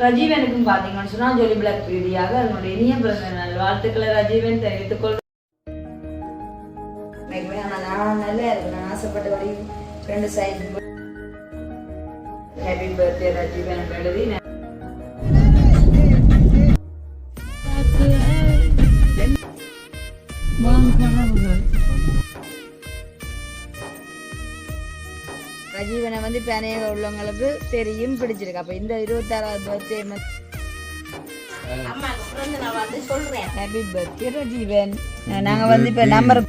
ரஜீவனுக்கும் பார்த்தீங்கன்னு சொன்னால் ஜொலி பிளாக் ரீதியாக என்னுடைய இனிய பிறந்த நாள் வாழ்த்துக்களை ரஜீவன் தெரிவித்துக் கொள்கிறேன். நல்லா இருக்கு, நான் ஆசைப்பட்டபடி 2 சைட் ஹாப்பி பர்த்டே ரஜீவன் எழுதி ரஜீவனை வந்து இப்போ அநேக உள்ளவங்களுக்கு தெரியும் பிடிச்சிருக்கு. அப்போ இந்த 26வது பர்த்டே ஹாப்பி பர்த்டே ரஜீவன். நாங்கள் வந்து இப்போ நம்பர்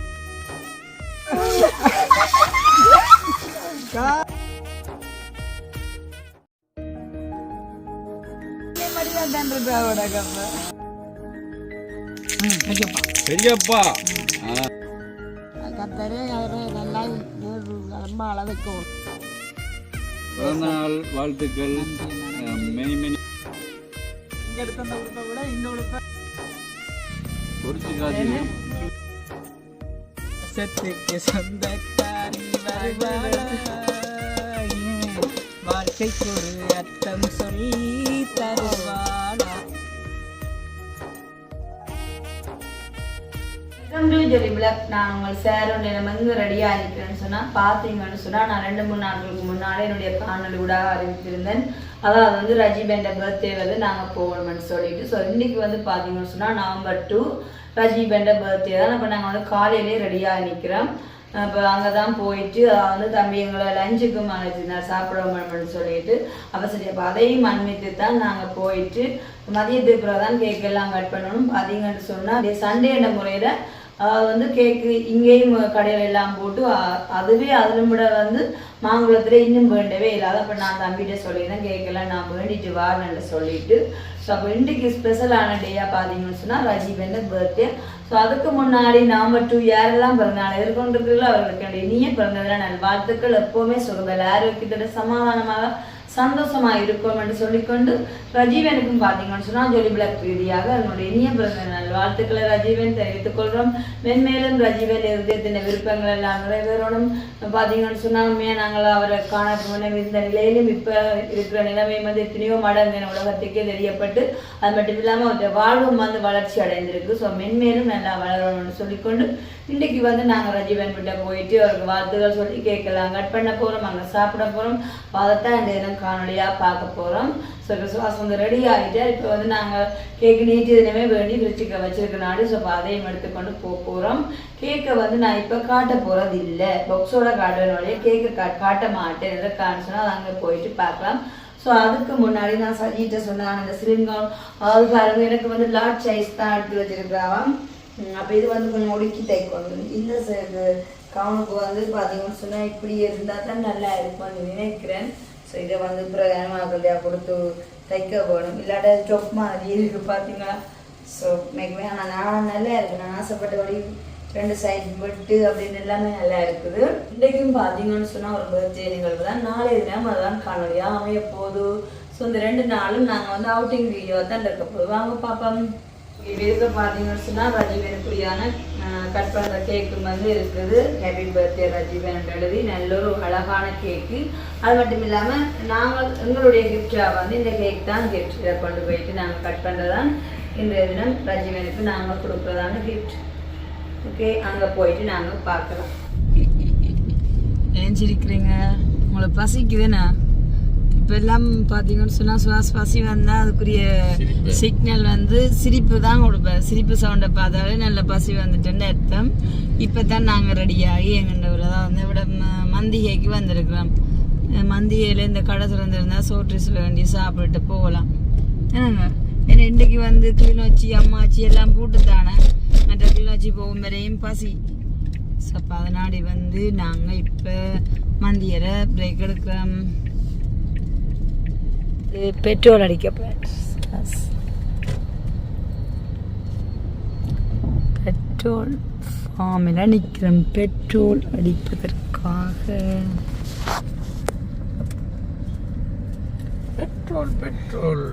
பெரியப்பா பிறந்தநாள் வாழ்த்துக்கள். வாழ்க்கைக்கு ஒரு அர்த்தம் சொல்லி தருவாளா. ஜொலி பிளாக். நான் உங்கள் சேரும் நிலம் எங்கே ரெடியாக இருக்கிறேன்னு சொன்னால் பார்த்தீங்கன்னு சொன்னால் நான் 2-3 நாட்களுக்கு முன்னாலே என்னுடைய காணொலி கூட அறிவித்திருந்தேன். அதாவது வந்து ரஜீவன் பர்த்டே வந்து நாங்கள் போகணும்னு சொல்லிட்டு. ஸோ இன்றைக்கி வந்து பார்த்தீங்கன்னு சொன்னால் November 2 ரஜீவன் பர்த்டே தான். இப்போ நாங்கள் வந்து காலையிலே ரெடியாக நிற்கிறோம். இப்போ அங்கே தான் போயிட்டு வந்து தம்பி எங்களை லஞ்சுக்கும் அழைச்சிருந்தார் சாப்பிடணும்னு சொல்லிட்டு. அப்போ சரி, அப்போ அதையும் அனுமதித்து தான் நாங்கள் போயிட்டு மதியத்துக்கு பிறகு தான் கேக்கெல்லாம் கட் பண்ணணும். பார்த்தீங்கன்னு சொன்னால் சண்டே என்ற முறையில் வந்து கேக்கு இங்கேயும் கடையில் எல்லாம் போட்டு அதுவே அதில் விட வந்து மாங்குளத்தில் இன்னும் வேண்டவே இல்லாத. அப்போ நான் தம்பிகிட்ட சொல்லியிருந்தேன் கேக்கெல்லாம் நான் வேண்டிட்டு வாரேன்னு சொல்லிட்டு. ஸோ அப்போ இன்றைக்கு ஸ்பெஷலான டேயாக பார்த்தீங்கன்னு சொன்னால் ரஜீவன் பர்த்டே. ஸோ அதுக்கு முன்னாடி November 2 யாரெல்லாம் பிறந்தநாள் எதிர்கொண்டிருக்கிறீங்களோ அவர்களுக்கு இனிய பிறந்ததில் நல் வாழ்த்துக்கள். எப்போவுமே சுகபல ஆரோக்கியத்தோட சமாதானமாக சந்தோஷமாக இருக்கும் என்று சொல்லிக்கொண்டு ரஜீவனுக்கும் பார்த்தீங்கன்னு சொன்னால் ஜொலி பிளாக் ரீதியாக என்னுடைய இனிய பிறந்த நாள் வாழ்த்துக்களை ரஜீவன் தெரிவித்துக் கொள்கிறோம். மென்மேலும் ரஜீவன் இருதயத்தின் விருப்பங்கள் எல்லாம் நிறைவேறணும். பார்த்தீங்கன்னு சொன்னால் உண்மையாக நாங்கள் அவரை காண இந்த நிலையிலும் இப்போ இருக்கிற நிலைமை வந்து எத்தனையோ மடங்கு உலகத்துக்கே தெரியப்பட்டு அது மட்டும் இல்லாமல் அவருடைய வாழ்வும் வந்து வளர்ச்சி அடைந்திருக்கு. ஸோ மென்மேலும் நல்லா வளரணும்னு சொல்லிக்கொண்டு இன்றைக்கு வந்து நாங்கள் ரஜீவன் கிட்ட போயிட்டு அவருக்கு வாழ்த்துக்கள் சொல்லி கேட்கலாம் கட் பண்ண போகிறோம், அங்கே சாப்பிட போகிறோம். அதைத்தான் இந்த தினம் காணொலியாக பார்க்க போகிறோம். ஸோ இப்போ சுவாசம் வந்து ரெடி ஆகிட்டு இப்போ வந்து நாங்கள் கேக்கு நீட்டி தினமே வேண்டி ஃப்ரிட்ஜுக்கு வச்சிருக்கனாடி. ஸோ இப்போ அதையும் எடுத்துக்கொண்டு போகிறோம். கேக்கை வந்து நான் இப்போ காட்ட போகிறது இல்லை, பாக்ஸோட காட்டுறதுனாலே கேக்கை காட்ட மாட்டேன். எதை காணிச்சுன்னா அது அங்கே போயிட்டு பார்க்கலாம். ஸோ அதுக்கு முன்னாடி நான் சஜிட்ட சொன்னேன் அந்த சிலிங்கவுன் அது பாருங்க எனக்கு வந்து லார்ஜ் சைஸ் தான் எடுத்து வச்சிருக்கிறான். அப்போ இது வந்து கொஞ்சம் ஒடுக்கி தைக்கணும். இந்த கவுனுக்கு வந்து பார்த்தீங்கன்னு சொன்னால் இப்படி இருந்தால் தான் நல்லா இருக்கும்னு நினைக்கிறேன். ஸோ இதை வந்து பிரகாரமாக கொடுத்து தைக்க வேணும், இல்லாட்ட ஸ்டொப் மாதிரி இருக்குது பார்த்தீங்களா. ஸோ மேக்மே ஆனால் நான் நல்லா இருக்குது, நான் ஆசைப்பட்டபடி 2 சைட் விட்டு அப்படின்னு எல்லாமே நல்லா இருக்குது. இன்றைக்கும் பார்த்தீங்கன்னு சொன்னால் ஒரு பர்த்டே நிகழ்வு தான். நாளைய தினம் அதுதான் காணொலியாக அமைய போகுது. ஸோ இந்த 2 நாளும் நாங்கள் வந்து அவுட்டிங் வீடியோ தான் இருக்க போகுது. வாங்க பார்ப்போம். இதுக்கு பார்த்தீங்கன்னு சொன்னால் ரஜீவனுக்குரியான கட் பண்ணுற கேக்கு வந்து இருக்குது. ஹாப்பி பர்த்டே ரஜீவன் எழுதி நல்ல ஒரு அழகான கேக்கு. அது மட்டும் இல்லாமல் நாங்கள் எங்களுடைய கிஃப்டாக வந்து இந்த கேக் தான் கிஃப்ட் கொண்டு போயிட்டு நாங்கள் கட் பண்ணுறதான் இன்றைய தினம் ரஜீவனுக்கு நாங்கள் கொடுக்குறதான கிஃப்ட். ஓகே, அங்கே போயிட்டு நாங்கள் பார்க்கலாம். ஏன் சிரிக்கிறீங்க? உங்களை பசிக்குதுண்ணா? இப்போ எல்லாம் பார்த்தீங்கன்னு சொன்னால் சுவாஸ் பசி வந்தால் அதுக்குரிய சிக்னல் வந்து சிரிப்பு தான் கொடுப்பேன். சிரிப்பு சவுண்டை பார்த்தாலே நல்ல பசி வந்துட்டுன்னு அர்த்தம். இப்போ தான் நாங்கள் ரெடியாகி எங்கள்கிட்ட தான் வந்து இவ்வளோ மந்திகைக்கு வந்திருக்கிறோம். மந்திகையில் இந்த கடை திறந்துருந்தால் சோட்ரிஸ் வேண்டி சாப்பிட்டுட்டு போகலாம். ஏன்னாங்க ஏன்னா இன்றைக்கு வந்து கிளிநொச்சி அம்மாச்சி எல்லாம் போட்டுத்தானே மற்ற கிளிநொச்சி போகும் வரையும் பசி. ஸோ அப்போ அதனாடி வந்து நாங்கள் இப்போ மந்தியரை பிரேக் எடுக்கிறோம். பெட்ரோல் அடிக்க பெட்ரோல் ஃபார்மில் நிற்கிறோம் பெட்ரோல் அடிப்பதற்காக. பெட்ரோல்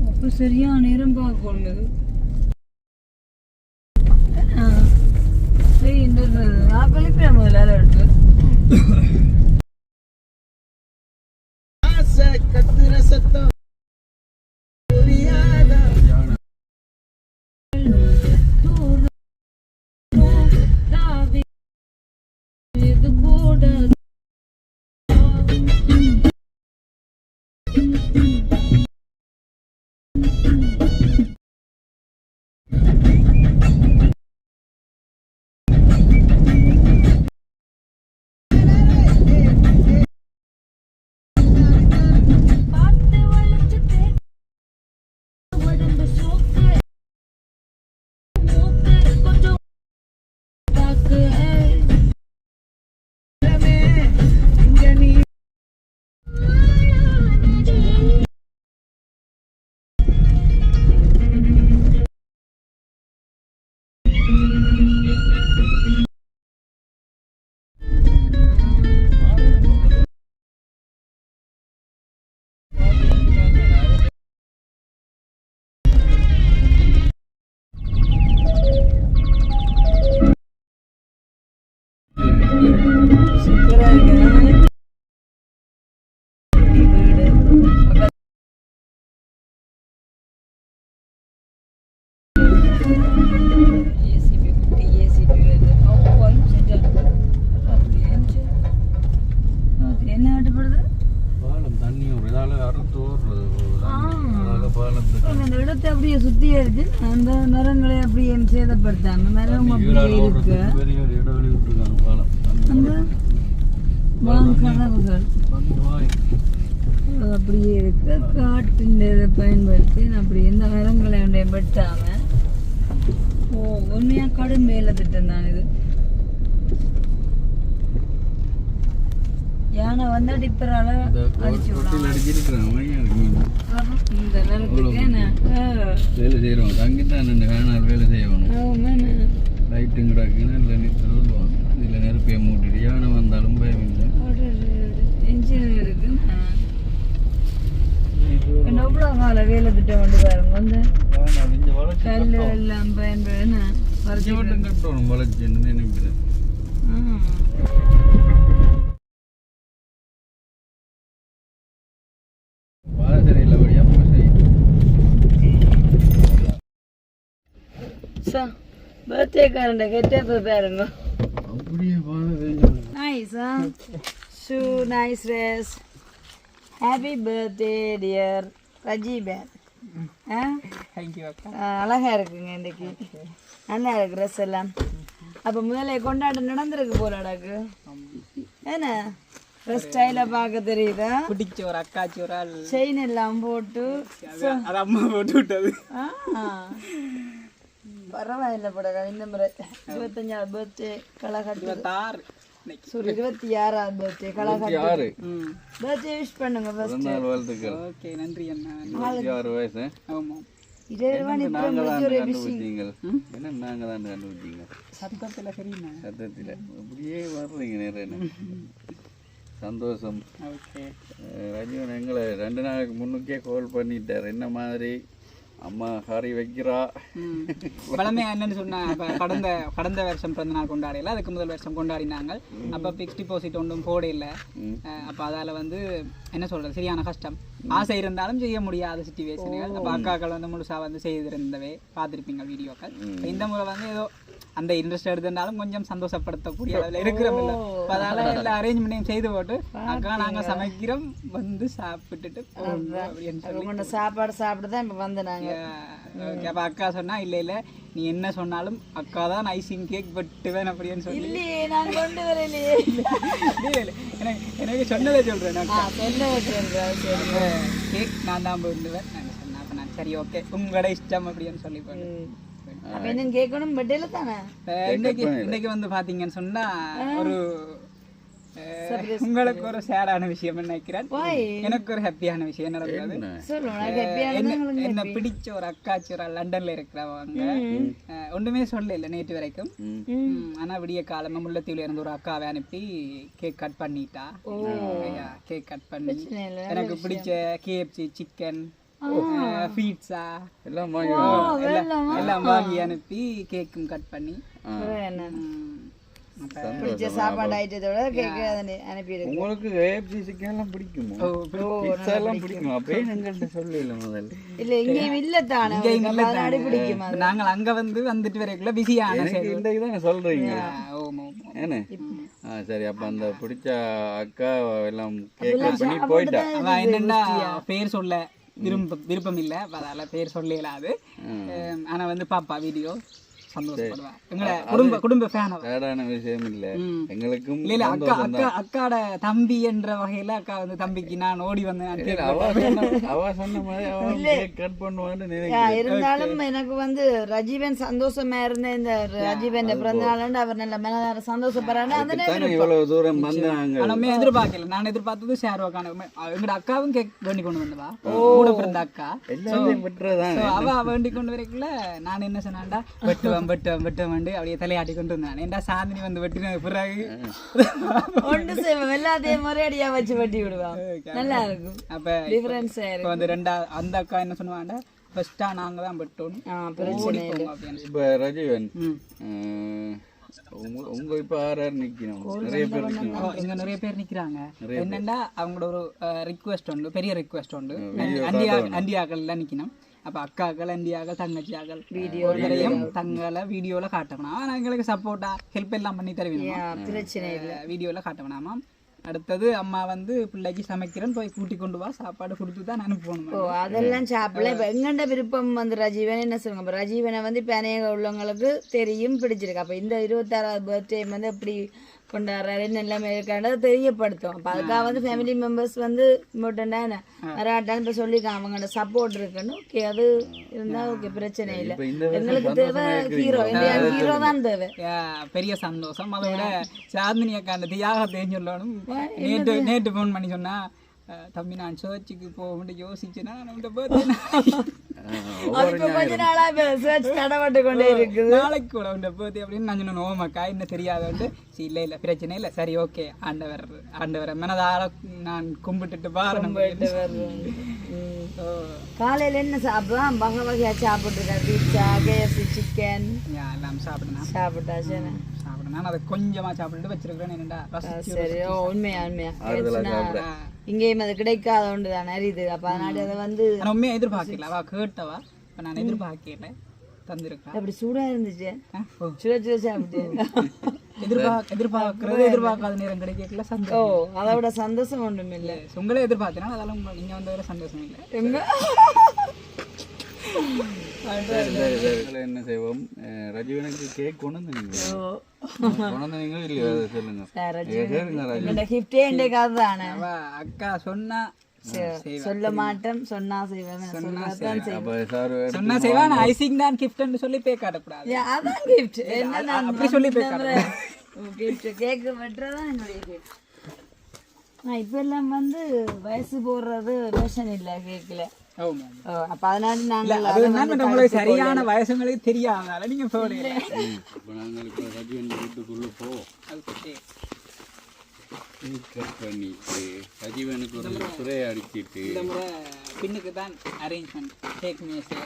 அப்போ சரியான நேரம் பார்க்கணும். சரி நான் கழிப்பேன் முதல்ல எடுத்து கத்துற சத்தம் புரியாதா இது கூட சூப்பரா இருக்கு ஏசிபி குட்டி ஏசிபி வருது என்ன ஆட்டப்படுது பாலம் தண்ணி ஒரு இதால அறுத்து ஓடுறது அதால பாலத்துக்கு அந்த இடத்தை அப்படியே சுத்தி இருக்கு அந்த மரங்களை அப்படியே சேதப்படுத்தாம மரம் அப்படியே இருக்கு பெரிய ஒரு இடைவெளி விட்டுருக்காங்க பாலம் அந்த வாங்கடவுகள் வாய் அது அப்படியே இருக்கு காட்டின் இதை பயன்படுத்தி அப்படி எந்த மரங்களை வெட்டாம ஓ உண்மையா கடும் வேலை திட்டம் தான் இது யானை வந்தா டிப்பரால அடிச்சு கொட்டில் அடிச்சிருக்கிறாங்க இந்த நிலத்துக்கு என்ன வேலை செய்கிறோம் தங்கித்தான் ரெண்டு வேணால் வேலை செய்யணும் லைட்டும் கிடக்குன்னு இல்லை நிறுத்தி சொல்லுவாங்க இதில் நெருப்பையை மூட்டிட்டு யானை வந்தாலும் பயமில்லை இன்ஜின் இருக்கு எவ்வளோ கால வேலை திட்டம் கொண்டு பாருங்க வந்து கல் எல்லாம் பயன்படுது மட்டும் கட்டணும் வளர்ச்சின்னு நினைக்கிறேன் வாசனையில் வழியாக போய் செய்யும் பர்த்டேக்காரண்ட கெட்ட போய் பாருங்க அப்படியே பாதை நைஸா shoe nice dress happy birthday dear Raji பேன் தேங்க்யூ அழகா இருக்குங்க இன்னைக்கு நல்லா இருக்கு ட்ரெஸ் எல்லாம் அப்போ முதல்ல கொண்டாட்டம் நடந்திருக்கு போலாடாக்கு என்ன ட்ரெஸ் ஸ்டைலை பார்க்க தெரியுதா பிடிச்ச ஒரு அக்காச்சி ஒரு ஆள் செயின் எல்லாம் போட்டு அது அம்மா போட்டு விட்டது பரவாயில்ல படகா இந்த முறை 25வது பர்த்டே களைகட்டு 26 சாரி 26வது பர்த்டே களைகட்டு பர்த்டே விஷ் பண்ணுங்க ஃபர்ஸ்ட் வாழ்த்துக்கள் ஓகே நன்றி அண்ணா 26 வயசு ஆமா இதேவானி பிரம்மச்சோரி விஷயம் என்ன நாங்கள் தான் கண்டுபிடிச்சிங்க சத்தத்தில் சரிண்ணா சத்தத்தில் அப்படியே வர்றீங்க நேரம் சந்தோஷம் ஓகே ரஜீவன் எங்களை 2 நாளைக்கு முன்னுக்கே கால் பண்ணிட்டார் என்ன மாதிரி அம்மா ஹாரி வைக்கிறா பழமையா என்னன்னு சொன்னா கடந்த வருஷம் பிறந்த நாள் கொண்டாடல அதுக்கு முதல் வருஷம் கொண்டாடினாங்க அப்ப பிக்ஸ் டிபாசிட் ஒன்றும் போட இல்லை அப்ப அதால வந்து என்ன சொல்றது சரியான கஷ்டம் ஆசை இருந்தாலும் செய்ய முடியாத சிச்சுவேஷன்கள் அப்ப அக்காக்கள் வந்து முழுசா வந்து செய்திருந்தவே பார்த்துருப்பீங்க வீடியோக்கள் இந்த முறை வந்து ஏதோ அந்த இன்ட்ரெஸ்ட் எடுத்திருந்தாலும் கொஞ்சம் சந்தோஷப்படுத்தக்கூடிய அளவில் இருக்கிறோம் இல்லை அதால எல்லா அரேஞ்ச்மெண்ட்டையும் செய்து போட்டு அக்கா நாங்க சமைக்கிறோம் வந்து சாப்பிட்டுட்டு அப்படின்னு சொல்லி சாப்பாடு சாப்பிட்டு தான் இப்போ வந்து நாங்கள் ஓகே அப்போ அக்கா சொன்னா இல்லை இல்லை நீ என்ன சொன்னாலும் அக்கா தான் ஐசிங் கேக் வெட்டுவேன் அப்படின்னு சொல்லி இல்லையே நான் கொண்டு வரலையே எனக்கு சொன்னதே சொல்றேன் சொல்ல கேக் நான் தான் வெட்டுவேன் நான் சொன்னேன் அப்போ நான் சரி ஓகே உங்களோட இஷ்டம் அப்படின்னு சொல்லி போட்டேன் அப்ப என்ன கேட்கணும் பட்டேல தானே இன்னைக்கு வந்து பாத்தீங்கன்னு சொன்னா ஒரு உங்களுக்கு ஒரு சேடான விஷயம் நினைக்கிறேன் எனக்கு ஒரு ஹாப்பியான விஷயம் நடந்தது என்ன பிடிச்ச ஒரு அக்காச்சி ஒரு லண்டன்ல இருக்கிறவங்க ஒண்ணுமே சொல்ல இல்லை நேற்று வரைக்கும் ஆனா விடிய காலமா முல்லைத்தீவுல இருந்து ஒரு அக்காவை அனுப்பி கேக் கட் பண்ணிட்டா கேக் கட் பண்ணி எனக்கு பிடிச்ச KFC சிக்கன் பீட்சா எல்லாம் வாங்கி அனுப்பி கேக்கும் கட் பண்ணி பிடிச்ச சாப்பாடு ஐட்டத்தோட கேக் அனுப்பிடுங்க. உங்களுக்கு ஏஎஃப்சி சிக்கன் பிடிக்குமா? பிட்சா எல்லாம் பிடிக்குமா? அப்படியே எங்கள்கிட்ட சொல்லல முதல்ல. இல்ல இங்கேயும் இல்ல தானே பிடிக்குமா? நாங்கள் அங்க வந்துட்டு வரைக்குள்ள பிஸியான இன்றைக்கு தான் சொல்றீங்க என்ன? சரி, அப்ப அந்த பிடிச்ச அக்கா எல்லாம் கேக் பண்ணி போயிட்டா. என்னன்னா பேர் சொல்ல விருப்பம் இல்ல, அதால பேர் சொல்ல இயலாது. ஆனா வந்து பாப்பா வீடியோ சந்தோஷப்படுவா. எங்களோட குடும்ப ஃபேன். சேடான விஷயம் இல்ல எங்களுக்கும். இல்ல அக்காட தம்பி என்ற வகையில அக்கா வந்து தம்பிக்கு நான் ஓடி வந்தேன். அவ சொன்ன மாதிரி அவ கட் பண்ணுவான்னு நினைக்கிறேன். இருந்தாலும் எனக்கு வந்து ரஜீவன் சந்தோஷமா இருந்த இந்த ரஜீவன் பிறந்த நாள் அவர் நல்ல மனதார சந்தோஷப்படுறாங்க. இவ்வளவு தூரம் வந்தாங்க. ஆனா எதிர்பார்க்கல. நான் எதிர்பார்த்தது ஷேர்வாக்கான எங்களோட அக்காவும் கேக் வேண்டி கொண்டு வந்தவா, கூட பிறந்த அக்கா. அவ வேண்டி கொண்டு வரைக்குள்ள நான் என்ன சொன்னான்டா வெட்டுவன் அப்படியே தலையாட்டி கொண்டு இருந்தான். ஏன்டா சாந்தினி வந்து வெட்டின பிறகு ஒன்று செய்வோம் எல்லாத்தையும் முறையடியா வச்சு வெட்டி விடுவான். நல்லா இருக்கும். அப்ப டிஃபரன்ஸ் வந்து அந்த அக்கா என்ன சொன்னாண்டா, ஃபர்ஸ்டா நாங்க தான் வெட்டணும். இப்ப ரஜீவன் உங்க இப்ப யார் நிக்கணும்? நிறைய பேர் நிக்கணும். இங்க நிறைய பேர் நிக்கிறாங்க. என்னன்னா அவங்களோட ஒரு ரிக்வெஸ்ட் உண்டு, பெரிய ரிக்வெஸ்ட் உண்டு. அண்டியாக்கள் எல்லாம் நிக்கணும். அப்போ அக்காக்கள் அண்டியாக்கள் தங்கச்சியாக்கள் வீடியோலையும் தங்களை வீடியோவில் காட்டணும். ஆனால் எங்களுக்கு சப்போர்ட்டாக ஹெல்ப் எல்லாம் பண்ணி தருவீங்க, பிரச்சனை இல்லை. வீடியோவில் காட்ட வேணாமா. அடுத்தது அம்மா வந்து பிள்ளைக்கு சமைக்கிறேன்னு போய் கூட்டி கொண்டு வா, சாப்பாடு கொடுத்து தான் அனுப்பணும். அதெல்லாம் சாப்பிடல. இப்போ எங்கண்ட விருப்பம் வந்து ரஜீவன் என்ன சொல்லுங்க. இப்போ ரஜீவனை வந்து இப்போ அநேக உள்ளவங்களுக்கு தெரியும், பிடிச்சிருக்கு. அப்போ இந்த 26வது பர்த்டே வந்து எப்படி கொண்டாடுறாரு எல்லாமே இருக்காண்டது தெரியப்படுத்தும். அப்போ அதுக்காக வந்து ஃபேமிலி மெம்பர்ஸ் வந்து இம்பார்ட்டண்டா என்ன வராட்டான்னு இப்போ சொல்லியிருக்காங்க. அவங்களோட சப்போர்ட் இருக்குன்னு. ஓகே, அது இருந்தால் ஓகே, பிரச்சனை இல்லை. எங்களுக்கு தேவை ஹீரோ, ஹீரோ தான் தேவை. பெரிய சந்தோஷம். அதை விட சாந்தினி அக்கா அந்த தியாக தெரிஞ்சுள்ளணும். நேற்று ஃபோன் பண்ணி சொன்னா, தம்பி நான் சர்ச்சுக்கு போக யோசிச்சேன்னா நாளைக்கு கூட உண்ட போது அப்படின்னு நான் சொன்ன நோமக்கா என்ன தெரியாதுன்ட்டு. இல்லை இல்லை பிரச்சனை இல்லை, சரி ஓகே, ஆண்டவரை மனதார நான் கும்பிட்டுட்டு பாருங்க. காலையில என்ன சாப்பிடுவான்? வகை வகையா சாப்பிட்டுருக்கேன். பீட்சா, கேஎஃப்சி, சிக்கன் எல்லாம் சாப்பிட்டாச்சு. நான் அதை கொஞ்சமா சாப்பிட்டு வச்சிருக்கிறேன். என்னடா சரி, உண்மையா இங்கேயும் அது கிடைக்காத ஒன்று தானே இது. அப்ப அதனால அதை வந்து உண்மையா எதிர்பார்க்கல. அவ கேட்டவா, நான் எதிர்பார்க்கல, தந்திருக்கேன். அப்படி சூடா இருந்துச்சு, சுட சுட சாப்பிட்டேன். எதிர்பார்க்காத நேரம் கிடைக்கல சந்தோஷம். அதோட சந்தோஷம் ஒன்றும் இல்லை. உங்களே எதிர்பார்த்தேன்னா அதெல்லாம் நீங்க வந்து சந்தோஷம் இல்லை. என்ன செய்வோம், ரஜீவனுக்கு கேக் கொண்டு வந்தீங்களோ இல்லையா சொல்லுங்க. அக்கா சொன்னா சொல்ல மாட்டேன், சொன்னா செய்வேன். சொன்னா செய்வேன். ஐசிங் தான் கிஃப்ட்னு சொல்லி பே காட்டக்கூடாது. அதான் கிஃப்ட். என்ன அப்படி சொல்லி பே காட்டக்கூடாது. கிஃப்ட் கேக் வெட்டுறதான் என்னுடைய கிஃப்ட். இப்ப எல்லாம் வந்து வயசு போடுறது ஃபேஷன் இல்ல கேக்ல. அப்ப அதனால நாங்க சரியான வயசுங்களுக்கு தெரியாதனால நீங்க போடல. ரஜீவன் வீட்டுக்குள்ள போவோம். ரஜீவனுக்கு ஒரு சுரை அடிச்சிட்டு பின்னுக்கு தான் அரேஞ்ச்மெண்ட். கேக் மேசை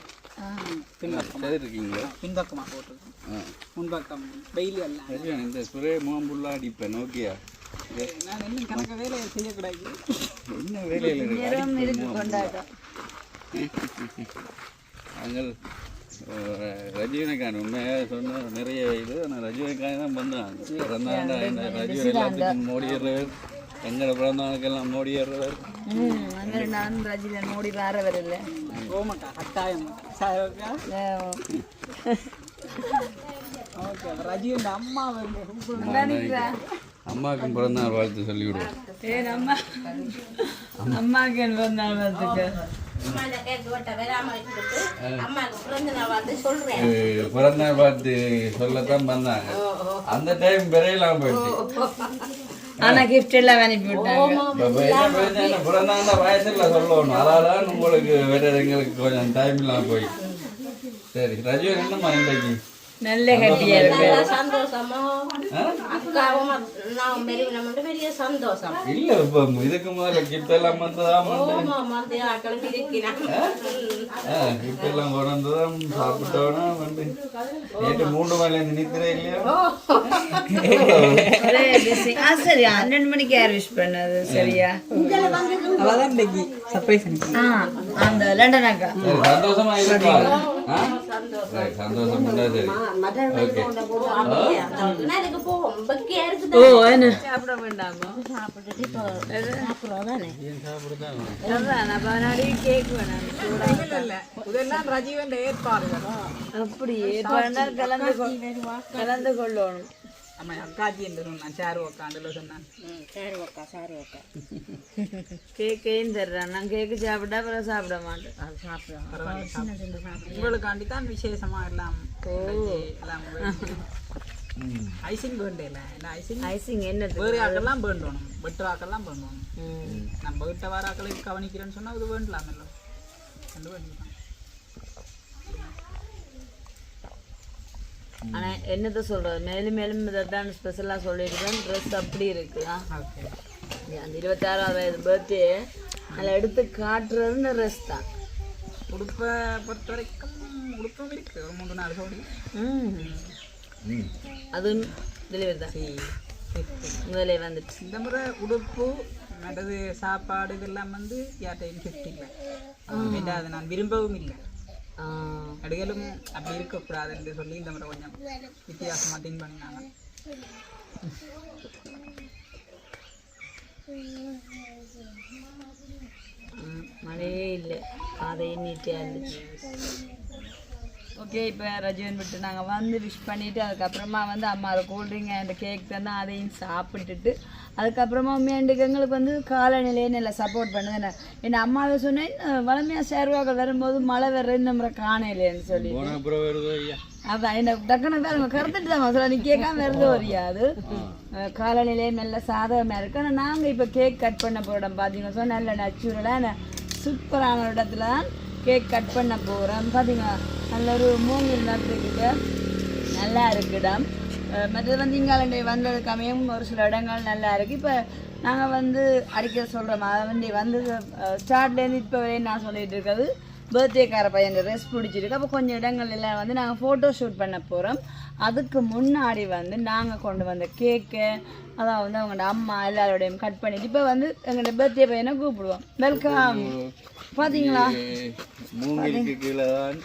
பின்பக்கமா போட்டுருக்கோம், முன்பக்கம் வெயில் எல்லாம். ரஜீவன் இந்த சுரை முகம்புல்லா அடிப்பேன். ஓகேயா? நான் என்ன கணக்க வேலையை செய்யக்கூடாது. என்ன வேலையில் கொண்டாட்டம். நாங்கள் ரஜீவனுக்கான உண்மையாக சொன்ன நிறைய இது. ஆனால் ரஜீவனுக்காக தான் வந்தாங்க. ரஜீவன் எல்லாத்துக்கும் மோடிடுறவர், எங்களை பிறந்தவனுக்கெல்லாம் மோடிடுறவர். நான் ரஜீவன் மோடி வேறவர் இல்லை. ரஜீவன் அம்மா அம்மாவுக்கும் பிறந்தநாள் வாழ்த்து சொல்லிவிடுவோம். அம்மாவுக்கு பிறந்தநாள் வாழ்த்துக்கு பிறந்தநாள் வாழ்த்து சொல்லத்தான் வந்தாங்க. அந்த டைம் பெரியலாம் போயிடுச்சு. ஆனா கிஃப்ட் எல்லாம் அனுப்பி விட்டாங்க. பிறந்தாண்ட வயசுல சொல்லணும். அதான் உங்களுக்கு வேற எங்களுக்கு கொஞ்சம் டைம் இல்லாம போய். சரி ரஜீவன் என்னம்மா இன்றைக்கு நல்ல கட்டியா இருக்கு. சந்தோஷமா அக்காவும் நான் நம்ம பெரிய சந்தோஷம். இல்ல இப்ப இதுக்கு முதல்ல கிஃப்ட் எல்லாம் வந்ததாம் வந்து ஆக்களும் இருக்கிறான். கிஃப்ட் எல்லாம் கொண்டு வந்ததாம் சாப்பிட்டோன்னா வந்து நேற்று 3 மணில இருந்து நித்திரே இல்லையா? ஒரே busy. சரி 12 மணிக்கு யார் விஷ் பண்ணது சரியா? அவதான் இன்னைக்கு சர்ப்ரைஸ் அந்த லண்டன் அக்கா. சரி, சந்தோஷமா இருக்கா? சரி, சந்தோஷம் இருந்தா சரி. ஓகே. எனக்கு போவோம் பக்கியா இருக்குது. ஓ என்ன சாப்பிட வேண்டாமா? சாப்பிட்டுட்டு இப்போ சாப்பிடுறோம் தானே. ஏன் சாப்பிடுதான்? அதான் நான் முன்னாடி கேக் வேணாம். இல்ல இதெல்லாம் ரஜீவன் ஏற்பாடுகளோ அப்படி ஏற்பாடு கலந்து கொள்ளணும். ஆமா அக்காச்சி என்று சொன்னான் சாரு உக்காண்டுல சொன்னான். சரி ஓக்கா சரி ஓக்கா. கேக்கையும் தர்றேன். நான் கேக்கு சாப்பிட்டா அப்புறம் சாப்பிட மாட்டேன். அது சாப்பிடுறோம். உங்களுக்காண்டி தான் விசேஷமா எல்லாம் எல்லாம் ஐசிங் வேண்டேல இல்லை ஐசிங் ஐசிங் என்னது? வேறு ஆக்கெல்லாம் வேண்டணும் வெட்டு ஆக்கெல்லாம் வேண்டணும். நம்ம வீட்டை வர ஆக்களை கவனிக்கிறேன்னு சொன்னா இது வேண்டலாமல்ல ரெண்டு வேண்டிக்கலாம். ஆனா என்னத்த சொல்றது மேலும் மேலும் இதான் ஸ்பெஷலா சொல்லியிருக்கேன். ட்ரெஸ் அப்படி இருக்கு. ஓகே அந்த 26வது வயது பர்த்டே அதில் எடுத்து காட்டுறது இந்த ட்ரெஸ் தான். உடுப்பை பொறுத்த வரைக்கும் உடுப்பும் இருக்கு ஒரு 3-4 ஜோடி. அதுவும் டெலிவரி தான். முதலே வந்துட்டு இந்த முறை உடுப்பு மற்றது சாப்பாடு இதெல்லாம் வந்து யார்ட்டையும் கிஃப்ட் இல்லை. அது நான் விரும்பவும் இல்லை. நடிகளும் அப்படி இருக்கக்கூடாதுன்னு சொல்லி இந்த முறை கொஞ்சம் வித்தியாசமாக திங்க் பண்ணினாங்க. மழையே இல்லை. அதையும் நீட்டியாக இருந்துச்சு. ஓகே இப்போ ரஜீவன் விட்டு நாங்கள் வந்து விஷ் பண்ணிவிட்டு அதுக்கப்புறமா வந்து அம்மா அதை கூல்ட்ரிங்க் அந்த கேக் தந்து அதையும் சாப்பிட்டுட்டு அதுக்கப்புறமா உண்மையாண்டுக்கு எங்களுக்கு வந்து காலநிலையே நல்லா சப்போர்ட் பண்ணுது. என் அம்மாவை சொன்னேன் வளமையாக சேர்வாக்கள் வரும்போது மழை வர்றதுன்னு நம்ம காணலைன்னு சொல்லி அதான் என்ன டக்குனு வேறு கருத்துட்டு தான் சொல்ல நீ கேட்காம வருது வரியா. அது காலநிலையே நல்ல சாதகமாக இருக்கு. ஆனால் நாங்கள் இப்போ கேக் கட் பண்ண போகிற இடம் பார்த்தீங்கன்னா சொன்னால் நல்ல நேச்சுரலாக சூப்பரான இடத்துல தான் கேக் கட் பண்ண போகிறோம். பார்த்தீங்களா நல்ல ஒரு மூங்கில் நட்டுக்கிட்ட நல்லா இருக்குடம். மற்றது வந்து இங்காலண்டை வந்ததுக்காமையும் ஒரு சில இடங்கள் நல்லா இருக்குது. இப்போ நாங்கள் வந்து அடிக்க சொல்கிறோம் அதை வந்து ஸ்டார்ட்லேருந்து இப்போ வரையும் நான் சொல்லிகிட்டு இருக்கிறது பர்த்டேக்கார பையன் ரெஸ்ட் பிடிச்சிருக்கு. அப்போ கொஞ்சம் இடங்கள் எல்லாம் வந்து நாங்கள் ஃபோட்டோ ஷூட் பண்ண போகிறோம். அதுக்கு முன்னாடி வந்து நாங்கள் கொண்டு வந்த கேக்கு அதான் வந்து அவங்களோட அம்மா எல்லாரோடையும் கட் பண்ணிட்டு இப்போ வந்து எங்களோட பர்த்டே பையனை கூப்பிடுவோம். வெல்கம். பார்த்தீங்களா மூங்கிலுக்கு கீழே தான்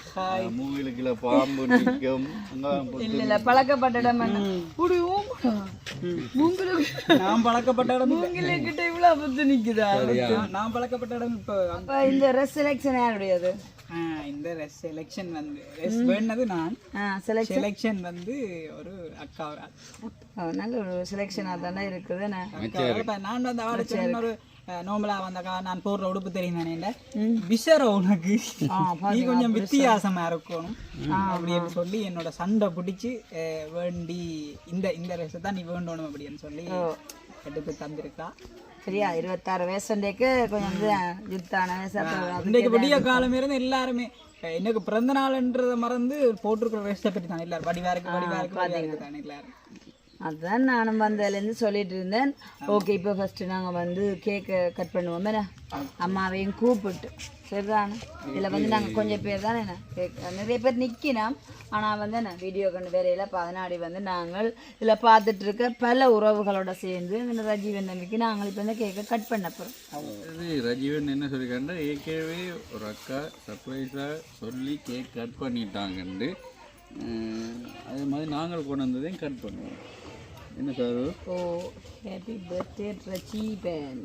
மூங்கிலுக்கு கீழே பாம்பு நிற்கும். இல்லை பழக்கப்பட்ட இடம் நான் பழக்கப்பட்ட இடம் மூங்கிலுக்கிட்ட இவ்வளோ புத்து நிற்குதா? நான் பழக்கப்பட்ட இடம் இப்போ இந்த ட்ரெஸ் செலெக்ஷன் யாருடையது? இந்த செலெக்ஷன் வந்து வேணது நான் செலெக்ஷன் வந்து ஒரு அக்கா நல்ல ஒரு செலெக்ஷனாக தானே இருக்குது. நான் வந்து ஆடிச்சு ஒரு நோம்பலா வந்தக்கா நான் போடுற உடுப்பு தெரியும் தானே விஷர உனக்கு நீ கொஞ்சம் வித்தியாசமா இருக்கணும் அப்படின்னு சொல்லி என்னோட சண்டை பிடிச்சி வேண்டி இந்த ட்ரெஸ் தான் நீ வேண்டணும் அப்படின்னு சொல்லி எடுத்து தந்திருக்கா. சரியா 26 வயசுக்கு கொஞ்சம் யுத்தான இன்றைக்கு விடிய காலம் இருந்து எல்லாருமே எனக்கு பிறந்த நாள்ன்றதை மறந்து போட்டிருக்கிற ட்ரெஸ்ஸை பற்றி தான் எல்லாரும் வடிவா இருக்கு தானே எல்லாரும். அதுதான் நானும் வந்ததுலேருந்து சொல்லிட்டு இருந்தேன். ஓகே இப்போ ஃபஸ்ட்டு நாங்கள் வந்து கேக்கை கட் பண்ணுவோம் அம்மாவையும் கூப்பிட்டு சரிதானே. இதில் வந்து நாங்கள் கொஞ்சம் பேர் தானே என்ன கேக் நிறைய பேர் நிற்கினோம். ஆனால் வந்து என்ன வீடியோ கண்டு வேறையில் பதினாடி வந்து நாங்கள் இதில் பார்த்துட்டு இருக்க பல உறவுகளோட சேர்ந்து இந்த ரஜீவன் நம்பிக்கை நாங்கள் இப்போ இந்த கேக்கை கட் பண்ண போகிறோம். ரஜீவன் என்ன சொல்லிக்காண்டா ஏற்கனவே ஒரு அக்கா சர்ப்ரைஸாக சொல்லி கேக் கட் பண்ணிட்டாங்கண்டு அதே மாதிரி நாங்கள் கொண்டு வந்ததையும் கட் பண்ணுவோம். என்ன சார்? ஓ ஹேப்பி பர்த்டே ரஜீவன்.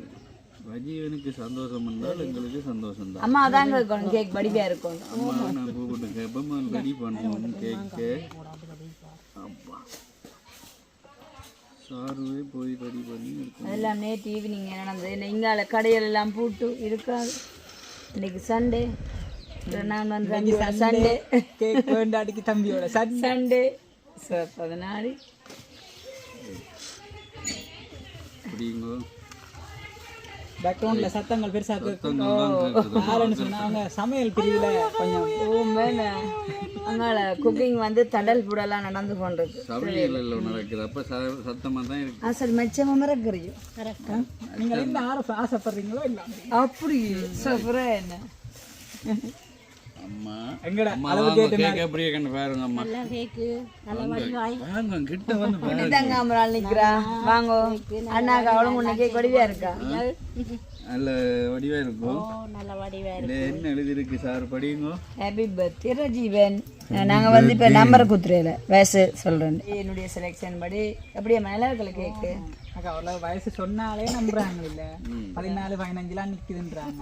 ரஜீவனுக்கு சந்தோஷம் என்றால் எங்களுக்கு சந்தோஷம் தான். அம்மா அதாங்க இருக்கணும் கேக் படிப்பா இருக்கும். அம்மா நான் கூப்பிட்டு கேட்போம் ரெடி பண்ணுவோம் கேக்கு. அப்பா சாருவே போய் ரெடி பண்ணி இருக்கும். அதெல்லாம் நேற்று ஈவினிங் நடந்தது. இங்கால கடையில் எல்லாம் பூட்டு இருக்காது. இன்னைக்கு சண்டே. நான் வந்து சண்டே கேக் வேண்டாடிக்கு தம்பியோட சண்டே சார் 14 அப்படிங்கோ பேக்ரவுண்ட்ல சத்தங்கள் பெருசா கேட்கும். யாருன்னு சொன்னா அவங்க சமையல் பிரிவுல கொஞ்சம் மேல அங்கால குக்கிங் வந்து தடல் புடலாம் நடந்து கொண்டிருக்கு. சமையல் நடக்குது அப்ப சத்தமா தான் இருக்கு. அசல் மெச்சமா மறக்கறியும் நீங்க என்ன ஆசைப்படுறீங்களோ இல்ல அப்படி சூப்பரா என்ன அம்மா எங்கடா அம்மா அளவு வாங்க, கேட்டு கேக்க அப்படியே கண்டு பாருங்க அம்மா. நல்லா கேக்கு நல்ல வடிவாய் வாங்க கிட்ட வந்து பாருங்க. தங்காமரால் நிக்கிறா வாங்கோ அண்ணாக்கு அவளும் உன்னைக்கே கொடிவியா இருக்கா. நல்ல வடிவா இருக்கும். நல்ல வடிவாய் இதுல என்ன எழுதிருக்கு சார் படிங்க. Happy birthday Rajeevan. நாங்க வந்து இப்ப நம்பர் குத்துறையில வயசு சொல்றேன். என்னுடைய செலெக்ஷன் படி அப்படியே மேல இருக்கல கேக்கு. அக்கா அவ்வளவு வயசு சொன்னாலே நம்புறாங்க இல்ல 14 15 நிக்குதுன்றாங்க.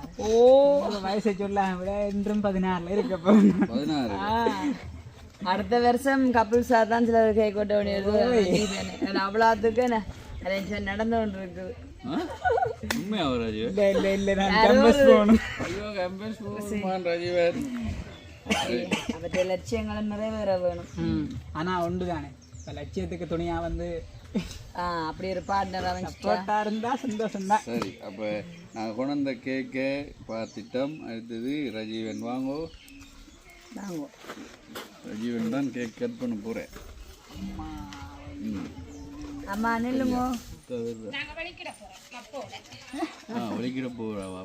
வயசை சொல்லாம விட இன்றும் 16 இருக்க போறோம். 16 அடுத்த வருஷம் கப்பிள்ஸா தான் சிலர் கேக் கொட்ட வேண்டியது. அவ்வளோத்துக்கு அரேஞ்ச்மெண்ட் நடந்து கொண்டு இருக்குது. உண்மையா ராஜீவ்? இல்ல இல்ல நான் கேம்பஸ் போகணும். ஐயோ கேம்பஸ் போகணுமான் ராஜீவ். அவற்றை லட்சியங்களும் நிறைவேற வேணும். ஆனா ஒன்றுதானே லட்சியத்துக்கு துணியா வந்து அப்படி ஒரு பார்ட்னர் அவன் போட்டா இருந்தா சந்தோஷம் தான். சரி அப்ப நான் கொண்டு வந்த கேக்கை பார்த்துட்டோம். அடுத்தது ரஜீவன் வாங்கோ. ரஜீவன் தான் கேக் கட் பண்ண போறேன். அம்மா நில்லுமோ ஒழிக்கிற போறாவா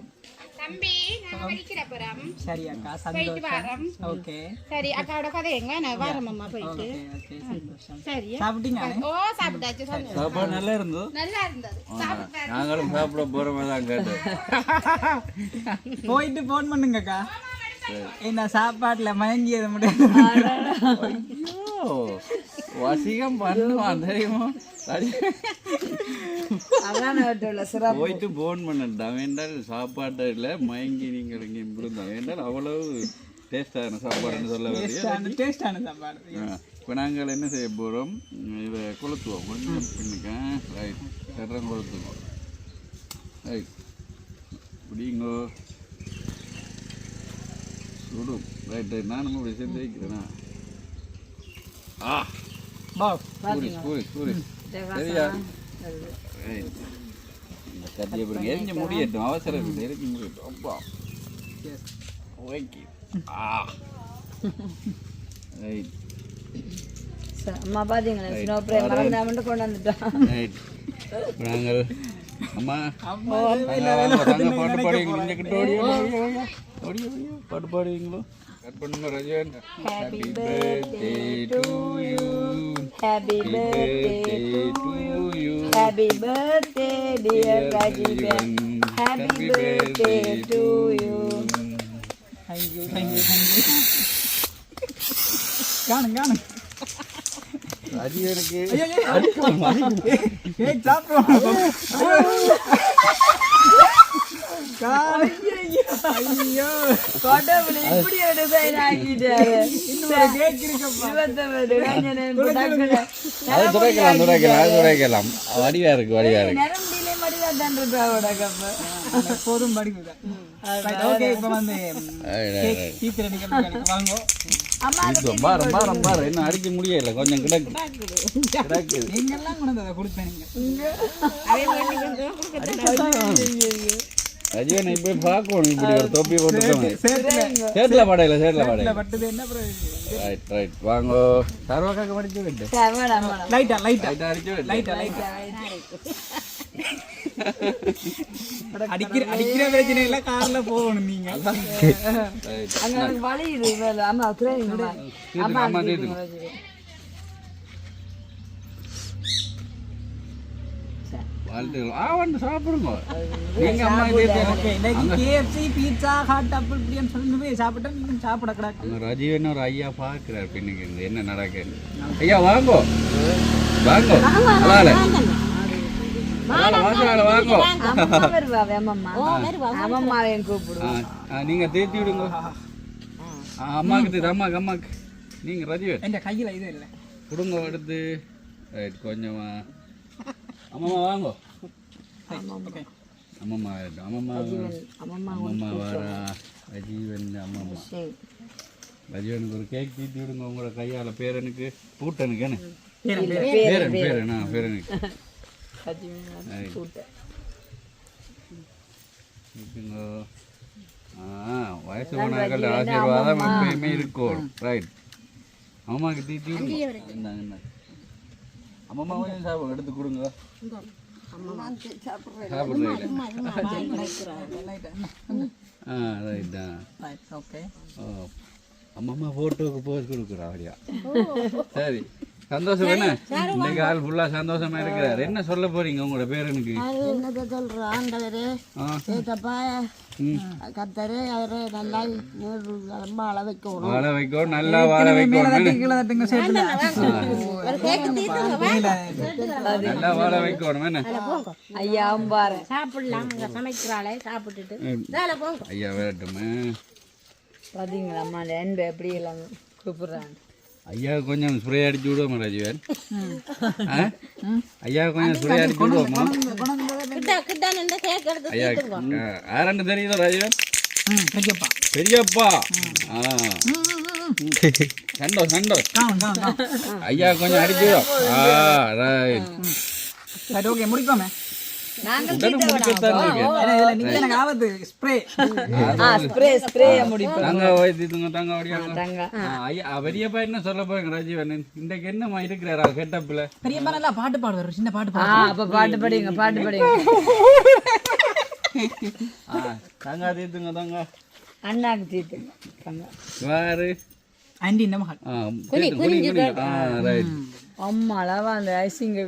சரி அக்கா சந்தோஷம். ஓகே சரி அக்காவோட கதை எங்க நான் வரமாமா போயிட்டு ஓகே சந்தோஷம். சரி சாப்பிட்டீங்க? ஓ சாப்பிட்டாச்சு சாப்பாடு நல்லா இருந்தோ? நல்லா இருந்தது. நாங்களும் சாப்பிட போறோமே தான் கேட்டோம். போயிட்டு போன் பண்ணுங்கக்கா. என்ன சாப்பாட்டுல மயங்கியது முடியாது. வசிகம் பண்ணுவான் தெரியுமா? போயிட்டு போன் பண்ணா வேண்டால் சாப்பாட்டில் மயங்கி நீங்கள் இங்கே இருந்தா வேண்டால் அவ்வளவு டேஸ்டான சாப்பாடுன்னு சொல்ல வரீங்க. டேஸ்டான சாப்பாடு. இப்போ நாங்கள் என்ன செய்ய போகிறோம், இதை கொளுத்துவோம். கொஞ்சம் பின்னுக்க ரைட் கட்டுறம் கொளுத்துவோம். ரைட் பிடிங்கோ சுடும். ரைட் ரைட் நானும் இப்படி சேர்த்து வைக்கிறேன்னா சரியா? இந்த கத்தியை பிடிங்க எரிஞ்சு முடியட்டும். அவசரம் இல்லை, எரிஞ்சு முடியட்டும். அப்பா ஓகே. ரைட் அம்மா பாத்தீங்களா ஸ்னோ பிரே மறந்தாமட்டு கொண்டு வந்துட்டோம். ரைட் நாங்கள் அம்மா பாட்டு பாடுவீங்களோ? பாட்டு பாடுவீங்களோ? கட் பண்ணுங்க Rajan. Happy birthday to you. Happy birthday to you. Happy birthday dear Rajeevan. Happy birthday to you. Thank you. காணும் ராஜீவனுக்கு இப்படி ஒரு டிசைன் ஆக்கிட்டாரு. துடைக்கலாம். வடிவா இருக்கு, வடிவா இருக்கு. நரம்பிலே மடிவா தான் இருக்காவோட கப்ப. போதும் படிக்குதா? ஓகே இப்போ வந்து வாங்கோ. இன்னும் அடிக்க முடியல, கொஞ்சம் கிடக்கு. நீங்க எல்லாம் கொண்டு வந்து கொடுத்தீங்க. ரஜீவன் இப்ப பார்க்கணும். இப்படி ஒரு தொப்பி போட்டுக்கோங்க. சேத்துல படையில பட்டது என்ன ரைட் ரைட் வாங்கோ. சர்வக்காக படிச்சு விட்டு லைட்டா அடிச்சு அடிக்கிற பிரச்சனை இல்ல. கார்ல போகணும் நீங்க. அங்க வழி இது. ஆமா ஆமா சாப்பிடுங்க. ரஜீவன் ஒரு ஐயா பாக்குறாரு பின்னுக்கு என்ன நடக்குது. ஐயா வாங்கோ வாங்கோ வாங்கோ. நீங்க தேத்தி விடுங்க. அம்மாக்கு அம்மாக்கு நீங்க ரஜீவன் என் கையில இது இல்லை கொடுங்க எடுத்து. கொஞ்சமா அம்மா வாங்கோ. அம்மம்மா அம்மம்மா வர ரஜீவன் அம்மம்மா. ரஜீவனுக்கு ஒரு கேக் தீட்டி விடுங்க உங்களோட கையால. பேரனுக்கு பூட்டனுக்கு என்ன பேரனுக்கு வயசு போனாக்கள் ஆசீர்வாதம் எப்பயுமே இருக்கும். ரைட். அம்மாவுக்கு தீட்டி இந்தாங்க. அம்மா கொஞ்சம் சாப்பிடுங்க, எடுத்து கொடுங்க. ரைட்டா. அம்மா போட்டோக்கு போஸ் கொடுக்குறா அப்படியா? சரி, சந்தோஷம். என்ன இன்னைக்கு ஆள் ஃபுல்லா சந்தோஷமா இருக்கிறார். என்ன சொல்ல போறீங்க உங்களோட பேரனுக்கு? என்னத்தை சொல்ற ஆண்டவரே ஏத்தப்பா கத்தரு அவரு நல்லா வாழ வைக்கணும், வாழ வைக்கணும், நல்லா வாழ வைக்கணும், நல்லா வாழ வைக்கணும். என்ன ஐயா பாரு சாப்பிடலாம், சமைக்கிறாளே சாப்பிட்டுட்டு வேலை போங்க. ஐயா வரட்டுமே. பாத்தீங்களா அம்மா அன்பு எப்படி எல்லாம் கூப்பிடுறாங்க. ஐயா கொஞ்சம் ஸ்ப்ரே அடிச்சு விடுவோமா ராஜீவன்? ஐயா கொஞ்சம் ஸ்ப்ரே அடிச்சு விடுவோமா? கிட்ட நின்று கேக் எடுத்து ஐயா யாரண்டு தெரியுதோ ராஜீவன்? பெரியப்பா பெரியப்பா. சண்டோ ஐயா கொஞ்சம் அடிச்சு விடும். ரைட். சரி, ஓகே, முடிப்போமே. உடனே முடிக்கத்தான் இருக்கு. இதுல நீங்க எனக்கு ஆபத்து ஸ்ப்ரே ஸ்ப்ரே முடிப்போம். தங்க வைத்தியத்துங்க தங்க ஓடியாங்க. தங்க ஐயா பெரியப்பா என்ன சொல்ல போறீங்க ராஜீவன்? இன்றைக்கு என்னமா இருக்கிறாரா கெட்டப்ல? பெரியப்பா நல்லா பாட்டு பாடுவார், சின்ன பாட்டு அப்ப பாட்டு படிங்க, பாட்டு படிங்க. தங்க தீத்துங்க தங்க. அண்ணாக்கு தீத்துங்க தங்க. வேறு ஆண்டி இந்த மகள் ரைட். அம்மா அளவா அந்த ஐசிங்க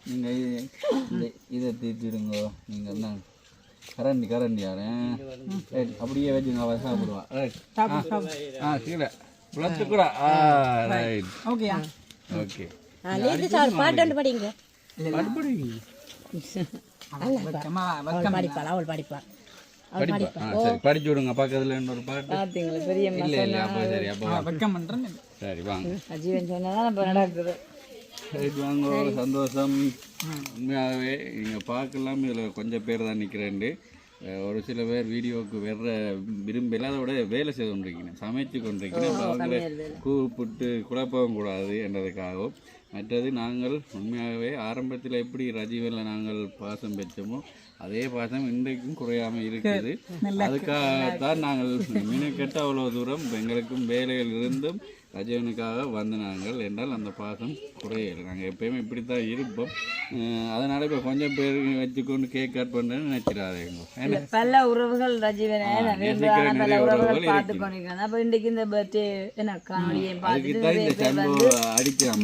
நீங்க இதை தீர்த்திடுங்க. நீங்க என்ன கரண்டி யாரு அப்படியே வச்சுங்க, அவ சாப்பிடுவா. ரைட். கீழே குளத்துக்குடா. ரைட். ஓகேயா? ஓகே. பாட்டு படிங்க. படிப்பா. சரி, படிச்சு விடுங்க. பக்கத்துல இன்னொரு பாட்டு பாத்தீங்களா பெரிய இல்ல அப்போ சரி, அப்போ வெக்கம் பண்றேன். சரி வாங்க. அஜீவன் சொன்னதான் இப்ப நடக்குது. ரைட் வாங்க. சந்தோஷம். உண்மையாகவே நீங்கள் பார்க்கலாம். இதில் கொஞ்சம் பேர் தான் நிற்கிறேன்ட்டு. ஒரு சில பேர் வீடியோவுக்கு வர்ற விரும்பல, அதை விட வேலை செய்து கொண்டிருக்கிறேன், சமைச்சு கொண்டிருக்கிறேன். அப்போ அவங்களை கூப்பிட்டு குழப்பவும் கூடாது என்றதுக்காகவும். மற்றது நாங்கள் உண்மையாகவே ஆரம்பத்தில் எப்படி ரஜீவனில் நாங்கள் பாசம் பெற்றோமோ அதே பாசம் இன்றைக்கும் குறையாமல் இருக்குது. அதுக்காகத்தான் நாங்கள் மினக்கெட்ட அவ்வளோ தூரம் எங்களுக்கும் வேலைகள் இருந்தும் ரஜீவனுக்காக வந்து நாங்கள் என்றால் அந்த பாசம் குறையலை. நாங்கள் எப்பயுமே இப்படி தான் இருப்போம். அதனால் இப்போ கொஞ்சம் பேர் வச்சுக்கொண்டு கேக் கட் பண்ணுறேன்னு நினைச்சிடாதீங்க. பல உறவுகள் ரஜீவனை பல உறவுகள் பார்த்து கொண்டிருக்காங்க. அப்போ இன்றைக்கு இந்த பர்த்டே என்ன காணொலியை பார்த்துட்டு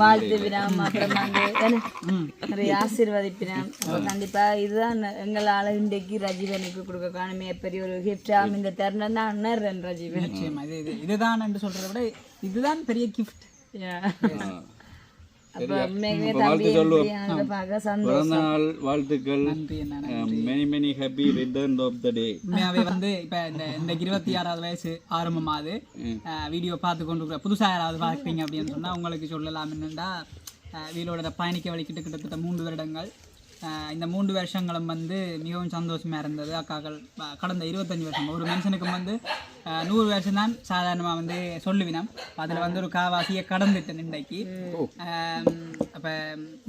வாழ்த்துவினோம், அப்புறம் வந்து நிறைய ஆசீர்வதிப்பினோம். கண்டிப்பா இதுதான் எங்களால் இன்றைக்கு ரஜீவனுக்கு கொடுக்க காணுமே பெரிய ஒரு கிஃப்டா இந்த தருணம் தான் உணர்றேன் ரஜீவன். இதுதான் என்று சொல்றதை விட இதுதான் பெரிய கிஃப்ட். பிறந்தநாள் வாழ்த்துக்கள். many happy return of the day. உண்மையாவே வந்து இப்ப இந்த 26வது வயசு ஆரம்பமாகுது. வீடியோ பார்த்து கொண்டு புதுசாக யாராவது பார்க்குறீங்க அப்படின்னு சொன்னா உங்களுக்கு சொல்லலாம் என்னென்னா, வீலோட பயணிக்க வழி கிட்டத்தட்ட 3 வருடங்கள். இந்த 3 வருஷங்களும் வந்து மிகவும் சந்தோஷமாக இருந்தது. அக்காக்கள் கடந்த 25 வருஷம் ஒரு மனுஷனுக்கு வந்து 100 வருஷம் தான் சாதாரணமாக வந்து சொல்லுவினோம். அதில் வந்து ஒரு காவாசியை கடந்துட்டேன் இன்றைக்கு. அப்போ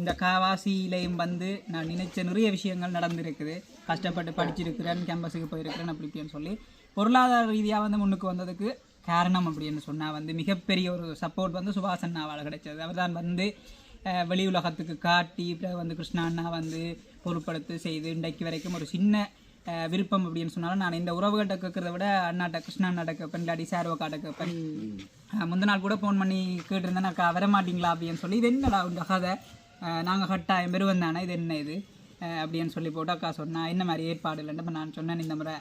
இந்த காவாசியிலையும் வந்து நான் நினைச்ச நிறைய விஷயங்கள் நடந்திருக்குது. கஷ்டப்பட்டு படிச்சிருக்கிறேன், கேம்பஸுக்கு போயிருக்கிறேன் அப்படி இப்படின்னு சொல்லி பொருளாதார ரீதியாக வந்து முன்னுக்கு வந்ததுக்கு காரணம் அப்படின்னு சொன்னால் வந்து மிகப்பெரிய ஒரு சப்போர்ட் வந்து சுபாஷ் அண்ணாவால் கிடைச்சது. அவர் தான் வந்து வெளி உலகத்துக்கு காட்டி பிறகு வந்து கிருஷ்ணா அண்ணா வந்து பொருட்படுத்து செய்து இன்றைக்கு வரைக்கும் ஒரு சின்ன விருப்பம் அப்படின்னு சொன்னாலும் நான் இந்த உறவுகிட்ட கேட்கறத விட அண்ணாட்ட கிருஷ்ணா அண்ணாட்ட கேட்பேன், இல்லாட்டி சார்வக்காட்ட கேட்பேன். முந்தின நாள் கூட ஃபோன் பண்ணி கேட்டிருந்தேன், அக்கா வர மாட்டிங்களா அப்படின்னு சொல்லி. இது என்னடா இந்த கதை, நாங்கள் கட்டாயம் பெருவன் தானே, இது என்ன இது அப்படின்னு சொல்லி போட்டு அக்கா சொன்னால் என்ன மாதிரி ஏற்பாடு இல்லைன்னு. இப்போ நான் சொன்னேன், இந்த முறை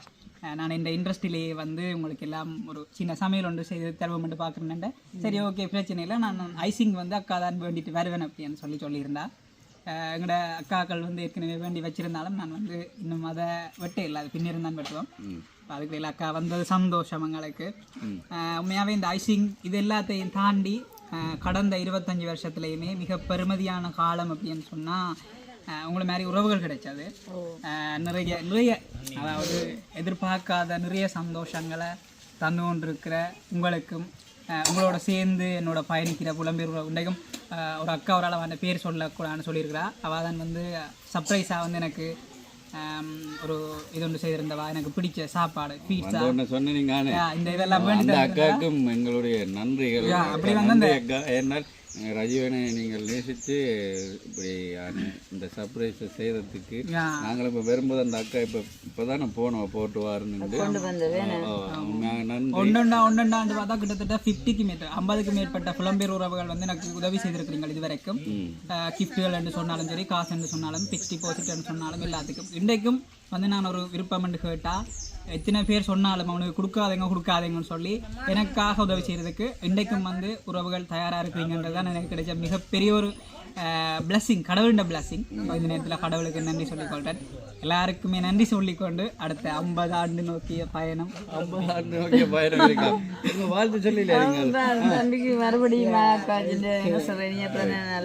நான் இந்த இண்டஸ்ட்ரியிலேயே வந்து உங்களுக்கு எல்லாம் ஒரு சின்ன சமையல் ஒன்று செய்து தருவோம்னு பார்க்குறேன்ட்டு. சரி ஓகே பிரச்சனை இல்லை, நான் ஐசிங் வந்து அக்கா தான் வேண்டிட்டு வருவேன் அப்படின்னு சொல்லியிருந்தா. எங்களோட அக்காக்கள் வந்து ஏற்கனவே வேண்டி வச்சுருந்தாலும் நான் வந்து இன்னும் அதை வெட்டே இல்லை, அது பின்னிருந்து தான் வெட்டுவோம். அதுக்கு இல்லை அக்கா வந்தது சந்தோஷம் எங்களுக்கு. உண்மையாகவே இந்த ஐசிங் இது எல்லாத்தையும் தாண்டி கடந்த 25 வருஷத்துலேயுமே மிக பெருமதியான காலம் அப்படின்னு சொன்னால் உங்களை மாதிரி உறவுகள் கிடைச்சது. நிறைய நிறைய அதாவது எதிர்பார்க்காத நிறைய சந்தோஷங்களை தந்து கொண்டிருக்கிற உங்களுக்கும் உங்களோட சேர்ந்து என்னோட பயணிக்கிற புலம்பெயர் உண்டைக்கும் ஒரு அக்கா ஒரு அளவான பேர் சொல்லக்கூடாதுன்னு சொல்லியிருக்கிறா. அவள் தான் வந்து சர்ப்ரைஸாக வந்து எனக்கு ஒரு இது ஒன்று செய்திருந்தவா எனக்கு பிடிச்ச சாப்பாடு பீட்சா ஒன்று சொன்னீங்க இந்த இதெல்லாம் வேண்டி அந்த அக்காவுக்கும் எங்களுடைய நன்றிகள். அப்படி வந்து நன்றி அக்கா. ஏன்னால் ரஜீவனை நீங்கள் நேசித்து இப்படி இந்த சர்ப்ரைஸை செய்யறதுக்கு நாங்கள் இப்போ வரும்போது அந்த அக்கா இப்போதானே போனோம் போட்டு வாருன்னு ஒன்றுண்டாண்டு பார்த்தா கிட்டத்தட்ட 50க்கு மேற்பட்ட 50க்கு மேற்பட்ட புலம்பெயர் உறவுகள் வந்து எனக்கு உதவி செய்திருக்கிறீங்க இது வரைக்கும். கிஃப்ட்டுகள் என்று சொன்னாலும் சரி, காசு என்று சொன்னாலும், ஃபிக்ஸ் டிபாசிட் என்று சொன்னாலும் எல்லாத்துக்கும். இன்றைக்கும் வந்து நான் ஒரு விருப்பம் என்று கேட்டால் எத்தனை பேர் சொன்னாலும் அவனுக்கு கொடுக்காதீங்கன்னு சொல்லி எனக்காக உதவி செய்கிறதுக்கு இன்றைக்கும் வந்து உறவுகள் தயாராக இருக்கிறீங்கன்றது தான் எனக்கு கிடைச்ச மிகப்பெரிய ஒரு பிளஸ்ஸிங், கடவுளின் பிளஸ்ஸிங். இந்த நேரத்தில் கடவுளுக்கு நன்றி சொல்லிக்கொள்கிறேன். எல்லாருக்குமே நன்றி சொல்லிக்கொண்டு அடுத்த 50 ஆண்டு நோக்கிய பயணம் 50 ஆண்டு நோக்கிய பயணம் வாழ்த்து சொல்லி தம்பிக்கு மறுபடியும்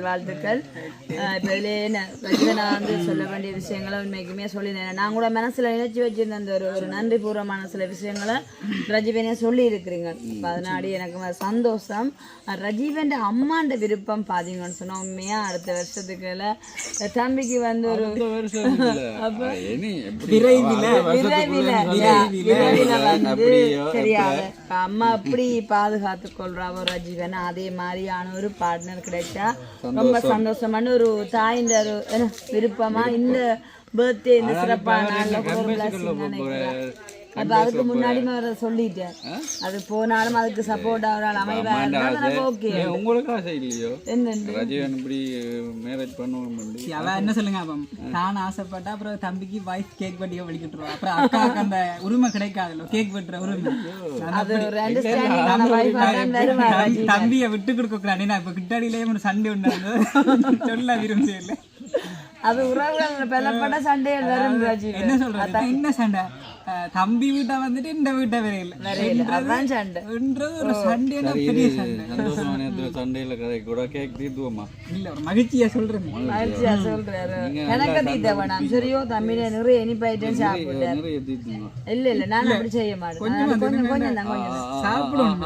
வாழ்த்துக்கள். இப்போ இதுலேயே நான் வந்து சொல்ல வேண்டிய விஷயங்களை உண்மைக்குமே சொல்லியிருந்தேன். நான் கூட மனசில் நினைச்சு வச்சிருந்த அந்த ஒரு நன்றி பூர்வமான சில விஷயங்களை ரஜீவனே சொல்லி இருக்கிறீங்க. அதனாடி எனக்கு சந்தோஷம். ரஜீவன் அம்மாண்ட விருப்பம் பார்த்தீங்கன்னு சொன்னால் உண்மையாக அடுத்த வருஷத்துக்குள்ள தம்பிக்கு வந்து ஒரு தெரியாது அம்மா அப்படி பாதுகாத்து கொள்றாவோ ரஜீவன் அதே மாதிரியான ஒரு பார்ட்னர் கிடைச்சா ரொம்ப சந்தோஷமான ஒரு தாயின் ஒரு விருப்பமா இந்த பர்த்டே இந்த சிறப்பான நாள்ல கூட அப்ப அதுக்கு முன்னாடி சொல்லிட்டேன் அது போனாலும் அதுக்கு சப்போர்ட் ஆகிறாள் அமைவா இருந்தாலும் ஓகே. உங்களுக்கு ஆசை இல்லையோ ரஜீவன் இப்படி மேரேஜ் பண்ணுவோம் அதான் என்ன சொல்லுங்க. அப்போ நான் ஆசைப்பட்டா அப்புறம் தம்பிக்கு வைஃப் கேக் வெட்டியோ வெளிக்கிட்டுருவோம். அப்புறம் அக்காவுக்கு அந்த உரிமை கிடைக்காதுல்ல கேக் வெட்டுற உரிமை. தம்பியை விட்டு கொடுக்க கூடாது. நான் இப்ப கிட்டாடியிலேயே ஒரு சண்டை உண்டாங்க சொல்ல விரும்பல. அது உறவுகள் பெலப்பட்ட சண்டையில் வரும். என்ன சொல்றது என்ன சண்டை தம்பி வீட்டை வந்துட்டு இந்த வீட்டை வரையில அதான் சண்டை ஒரு சண்டையில பெரிய சண்டை. சண்டையில கதை கூட கேக் தீர்த்துவோமா இல்ல ஒரு மகிழ்ச்சியா சொல்றேன். மகிழ்ச்சியா சொல்றாரு எனக்கு தீர்த்தவன் சரியோ தம்பி நிறைய இனிப்பாயிட்டே சாப்பிட்டாரு. இல்ல நான் அப்படி செய்ய மாட்டேன். கொஞ்சம் கொஞ்சம் தான் கொஞ்சம் சாப்பிடுவோம்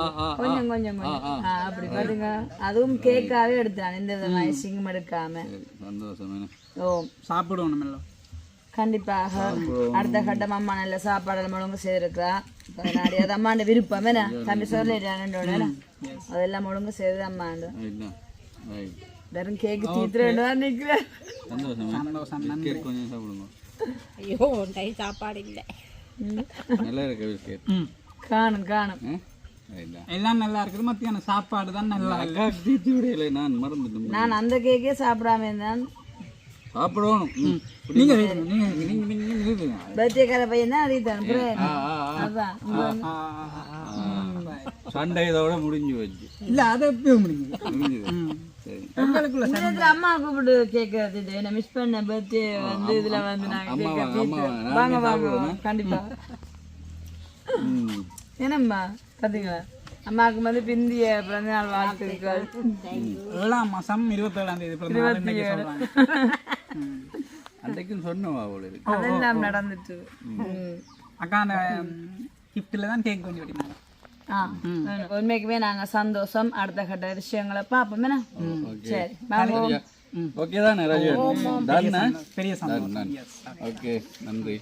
கொஞ்சம் கொஞ்சம் கொஞ்சம் அப்படி பாருங்க. அதுவும் கேக்காவே எடுத்தான் இந்த விதமாக சிங்கம் எடுக்காம. சந்தோஷம். ஓ சாப்பிடுவோம் நம்ம கண்டிப்பாக. அடுத்த கட்டம் அம்மா நல்ல சாப்பாடு ஒழுங்கு செய்திருக்கிறா. அதனாடி அது அம்மாண்ட விருப்பம் என்ன தம்பி சொல்லிட்டானோட அதெல்லாம் ஒழுங்கு செய்து அம்மாண்டு வெறும் கேக்கு தீத்துறா நிக்கிறேன். ஐயோ சாப்பாடு இல்லை காணும் காணும் எல்லாம் நல்லா இருக்குது. மத்தியான சாப்பாடு தான் நல்லா இல்லை. நான் மறந்துட்டேன். நான் அந்த கேக்கே சாப்பிடாம இருந்தேன். சாப்பிடணும். நீங்க பர்த்டேக்கார பையன் தான் அறிவித்தான். அதான் சண்டை இதோட முடிஞ்சு வச்சு இல்ல அதை எப்பயும் முடிஞ்சு. அம்மா கூப்பிட்டு கேட்கறது என்ன மிஸ் பண்ண பர்த்டே வந்து இதுல வந்து வாங்க வாங்க கண்டிப்பா. என்னம்மா பாத்தீங்களா அம்மாவுக்கு வந்து பிந்திய பிறந்தநாள் வாழ்த்துக்கள். 7ஆம் மாசம் 27ஆம் தேதி அன்றைக்கும் சொன்னவா அதெல்லாம் நடந்துட்டு அக்கான கிஃப்ட்ல தான் கேக் கொண்டு வெட்டினாங்க. உண்மைக்குமே நாங்க சந்தோஷம். அடுத்த கட்ட விஷயங்களை பார்ப்போம். சரி வாங்க. ஓகே தானே பெரிய ஓகே நன்றி.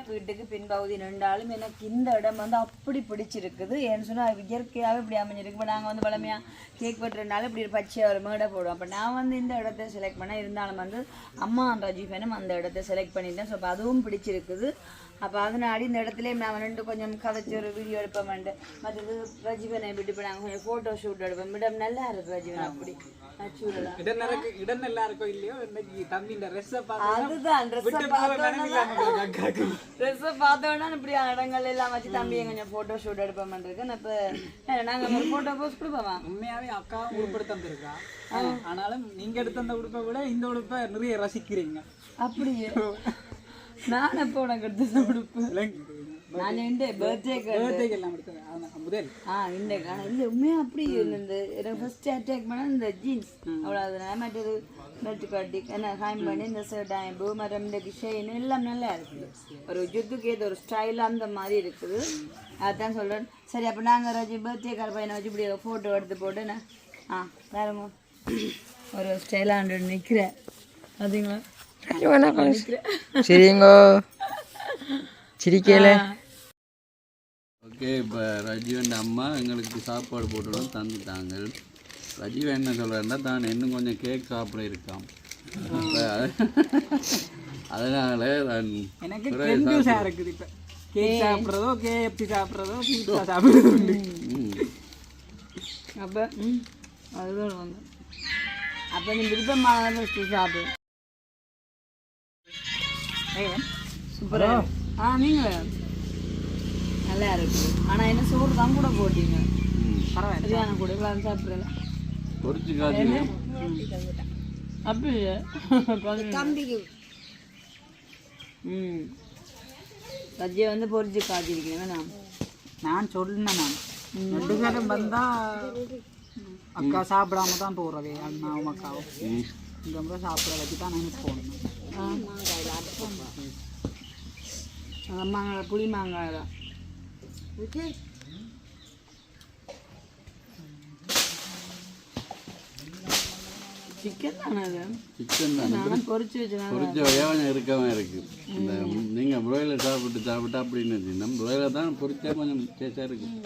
வீட்டுக்கு பின்பகுதி நின்றாலும் எனக்கு இந்த இடம் வந்து அப்படி பிடிச்சிருக்குது. ஏன்னு சொன்னா இயற்கையாகவே இப்படி அமைஞ்சிருக்கு. இப்போ நாங்கள் வந்து பழமையா கேக் வெட்டுறதுனால இப்படி ஒரு பச்சையாக ஒரு மேடை போடுவோம். அப்போ நான் வந்து இந்த இடத்த செலக்ட் பண்ணேன். இருந்தாலும் வந்து அம்மா ரஜீவனும் அந்த இடத்த செலக்ட் பண்ணிட்டேன். ஸோ அப்போ அதுவும் பிடிச்சிருக்குது. அப்போ அதனாடி இந்த இடத்துல நான் ரெண்டு கொஞ்சம் கதைச்சி ஒரு வீடியோ எடுப்பேன். மற்றது ரஜீவனை விட்டு இப்போ நாங்கள் கொஞ்சம் ஃபோட்டோ ஷூட் எடுப்போம். இடம் நல்லா இருக்கு ரஜீவன் அப்படி இடம் நல்லா இருக்கோ இல்லையோ தம்பி அதுதான் ட்ரெஸ்ஸை பார்த்தோன்னா இப்படி இடங்கள் எல்லாம் வச்சு தம்பியை கொஞ்சம் ஃபோட்டோ ஷூட் எடுப்போம் இருக்கு. இப்போ நாங்கள் ஒரு ஃபோட்டோ போஸ்ட் கொடுப்போமா? உண்மையாவே அக்கா உடுப்பு தந்திருக்கா. ஆனாலும் நீங்க எடுத்த அந்த உடுப்பை விட இந்த உடுப்பை நிறைய ரசிக்கிறீங்க. அப்படியே நான் எப்போ உனக்கு எடுத்த உடுப்பு நான் இந்த பர்த்டேக்கு எல்லாம் எடுத்தேன் முதல் இந்த இல்லை உண்மையாக அப்படி இந்த எனக்கு ஃபர்ஸ்ட் அட்டாக் பண்ண இந்த ஜீன்ஸ் அவ்வளோ அதனால மற்றது பெல்ட் கட்டி என்ன ஹைம் பண்ணி இந்த ஷர்ட் மரம் இந்த டிசைன் எல்லாம் நல்லா இருக்குது. ஒரு ஜுத்துக்கு ஏதோ ஒரு ஸ்டைல் அந்த மாதிரி இருக்குது. அதுதான் சொல்கிறேன். சரி அப்போ நாங்கள் ரஜி பர்த்டேக்கார பையனை வச்சு இப்படி ஃபோட்டோ எடுத்து போட்டுண்ணே வேறங்க ஒரு ஸ்டைலாக நிற்கிறேன். அதுங்களா நிற்கிறேன். சரிங்க. சிரிக்கல. ஓகே, இப்போ ரஜீவன் அம்மா எங்களுக்கு சாப்பாடு போட்டுடும் தந்துட்டாங்க. ரஜீவன் என்ன சொல்கிறேன்னா தான் இன்னும் கொஞ்சம் கேக் சாப்பிட இருக்கான். அதனால நான் எனக்கு கன்ஃபியூஸாக இருக்குது. இப்போ கேக் சாப்பிட்றதோ கேஎஃப்சி சாப்பிட்றதோ பீட்சா சாப்பிட்றது. அப்போ அதுதான் வந்து அப்போ நீ விருப்பமான சாப்பிடு. சூப்பராக நீங்கள் நல்லா இருக்குது. ஆனால் என்ன சோறு தான் கூட போட்டீங்க. பரவாயில்ல, சரியான கூட சாப்பிட்றல பொறிச்சு காய்ச்சி அப்படியே தம்பிக்கு சஜ்ஜியை வந்து பொறிச்சு காய்ச்சிருக்கீங்க. நான் சொன்னேன். நான் 2 பேரும் வந்தால் அக்கா சாப்பிடாம தான் போகிறது. அண்ணாவும் அக்காவும் இந்த முறை சாப்பிட வச்சு தான் நான் போகணும். மாங்காய் புளி மாங்காய் தான் சிக்கன் தானே அது? சிக்கன் தான் நானும் பொறிச்சு வச்சுருக்கேன். பொறிச்ச வகையாக இருக்கவே இருக்குது. இந்த நீங்கள் புரோயிலர் சாப்பிட்டு அப்படின்னு நம்ம புரோயிலர் தான் பொறிச்சா கொஞ்சம் டேஸ்டாக இருக்குது.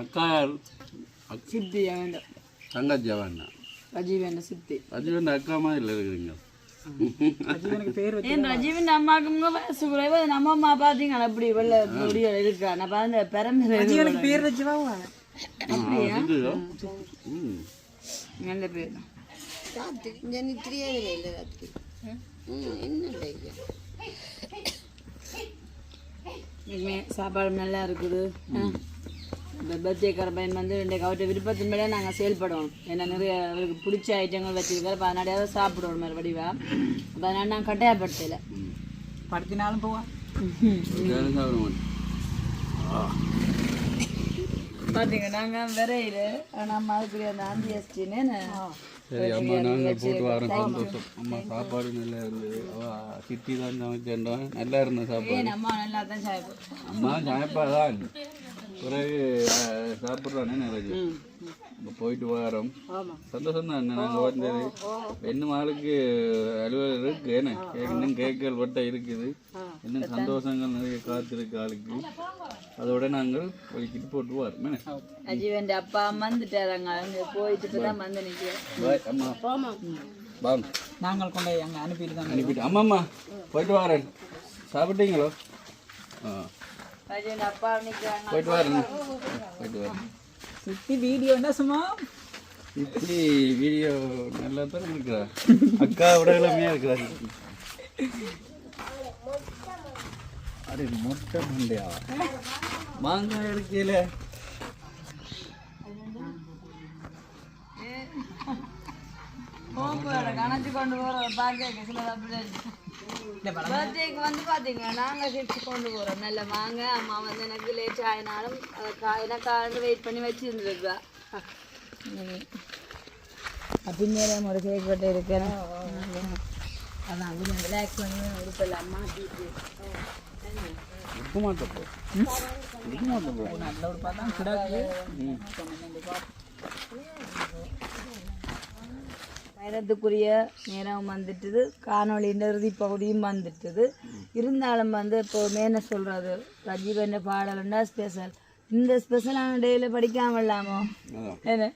அக்கா சித்தி வேண்டாம், தங்கச்சி வேண்டாம், ரஜி வேண்டாம், சித்தி. ரஜீவன் அக்கா மாதிரி இருக்குதுங்க. எனக்கு பேர் வச்சு ஏன் ரஜீவன் அம்மாவுக்கு வயசு குறைவு. நம்ம அம்மா பார்த்தீங்களா அப்படி வெள்ள முடிய இருக்கா? நான் பார்த்து பெரம்பு எனக்கு பேர் வச்சுவா. அப்படியா? நல்ல பேர். சாப்பாடு நல்லா இருக்குது. இந்த பர்த்டே பையன் வந்து 2 அவர்கிட்ட விருப்பத்தின் மேலே நாங்கள் செயல்படுவோம். ஏன்னா நிறைய அவருக்கு பிடிச்ச ஐட்டங்கள் வச்சுருக்காரு. இப்போ அதனால சாப்பிடுவோம் மாதிரி வடிவா. அப்போ அதனால நான் கட்டாயப்படுத்தலை. படுத்தினாலும் போவேன். பார்த்தீங்க நாங்கள் விரையில் நம்ம அதுக்குரிய அந்த ஆந்தியஸ்டின்னு சரி அம்மா, நாங்கள் போட்டு வரோம். சந்தோஷம். அம்மா சாப்பாடு நல்லா இருந்தது. சித்தி தான் சமைச்சேன்டா, நல்லா இருந்த சாப்பாடு. அம்மா நல்லா தான் சாப்பிடும். அம்மா சமைப்பா தான் பிறகு சாப்பிட்றானே நிறைய. இப்போ போயிட்டு வரோம். சந்தோஷம் தான். நாங்கள் வந்தது இன்னும் ஆளுக்கு அலுவலர் இருக்கு. ஏன்னா இன்னும் கேட்கல் வட்டம் இருக்குது. இன்னும் சந்தோஷங்கள் நிறைய காத்திருக்கு ஆளுக்கு. அதோட நாங்கள் ஒழிக்கிட்டு போட்டு வரோம். அஜீவன் அப்பா வந்துட்டாராங்க. அங்கே போயிட்டு தான் வந்து நிற்கிறேன். அம்மா வாங்க, நாங்கள் கொண்டு அங்கே அனுப்பிட்டு தான் அனுப்பிட்டு. அம்மாம்மா போயிட்டு வரேன். சாப்பிட்டீங்களோ? அஜீவன் அப்பா நிற்கிறாங்க. போயிட்டு வரேன். போயிட்டு வரேன். சுற்றி வீடியோ என்ன சும்மா இப்படி வீடியோ நல்லா தான் இருக்கிறா. அக்கா விட இளமையாக இருக்கிறாரு. அरे மொட்டை மண்டையா மாங்காய் எடுக்கல. கணக்கு கொண்டு போகிறோம். பார்க்க சில பர்த்டேக்கு வந்து பார்த்தீங்க நாங்கள் சிரிச்சு கொண்டு போகிறோம். நல்ல வாங்க. அம்மா வந்து எனக்கு லேட் ஆகினாலும் எனக்காக வெயிட் பண்ணி வச்சுருந்துருக்கா. பின்னே ஒரு கேக் பட்டு இருக்கிறேன். அதான் கொஞ்சம் ரிலாக்ஸ் பண்ணி உடுப்பில் அம்மா நல்ல ஒரு பார்த்தா கிடக்கு. பயணத்துக்குரிய நேரம் வந்துட்டுது. காணொலியின் இறுதி பகுதியும் வந்துட்டுது. இருந்தாலும் வந்து இப்போவுமே என்ன சொல்கிறது, ரஜீவன் பாடல்னா ஸ்பெஷல். இந்த ஸ்பெஷலான டேயில் படிக்காமலாமோ என்ன?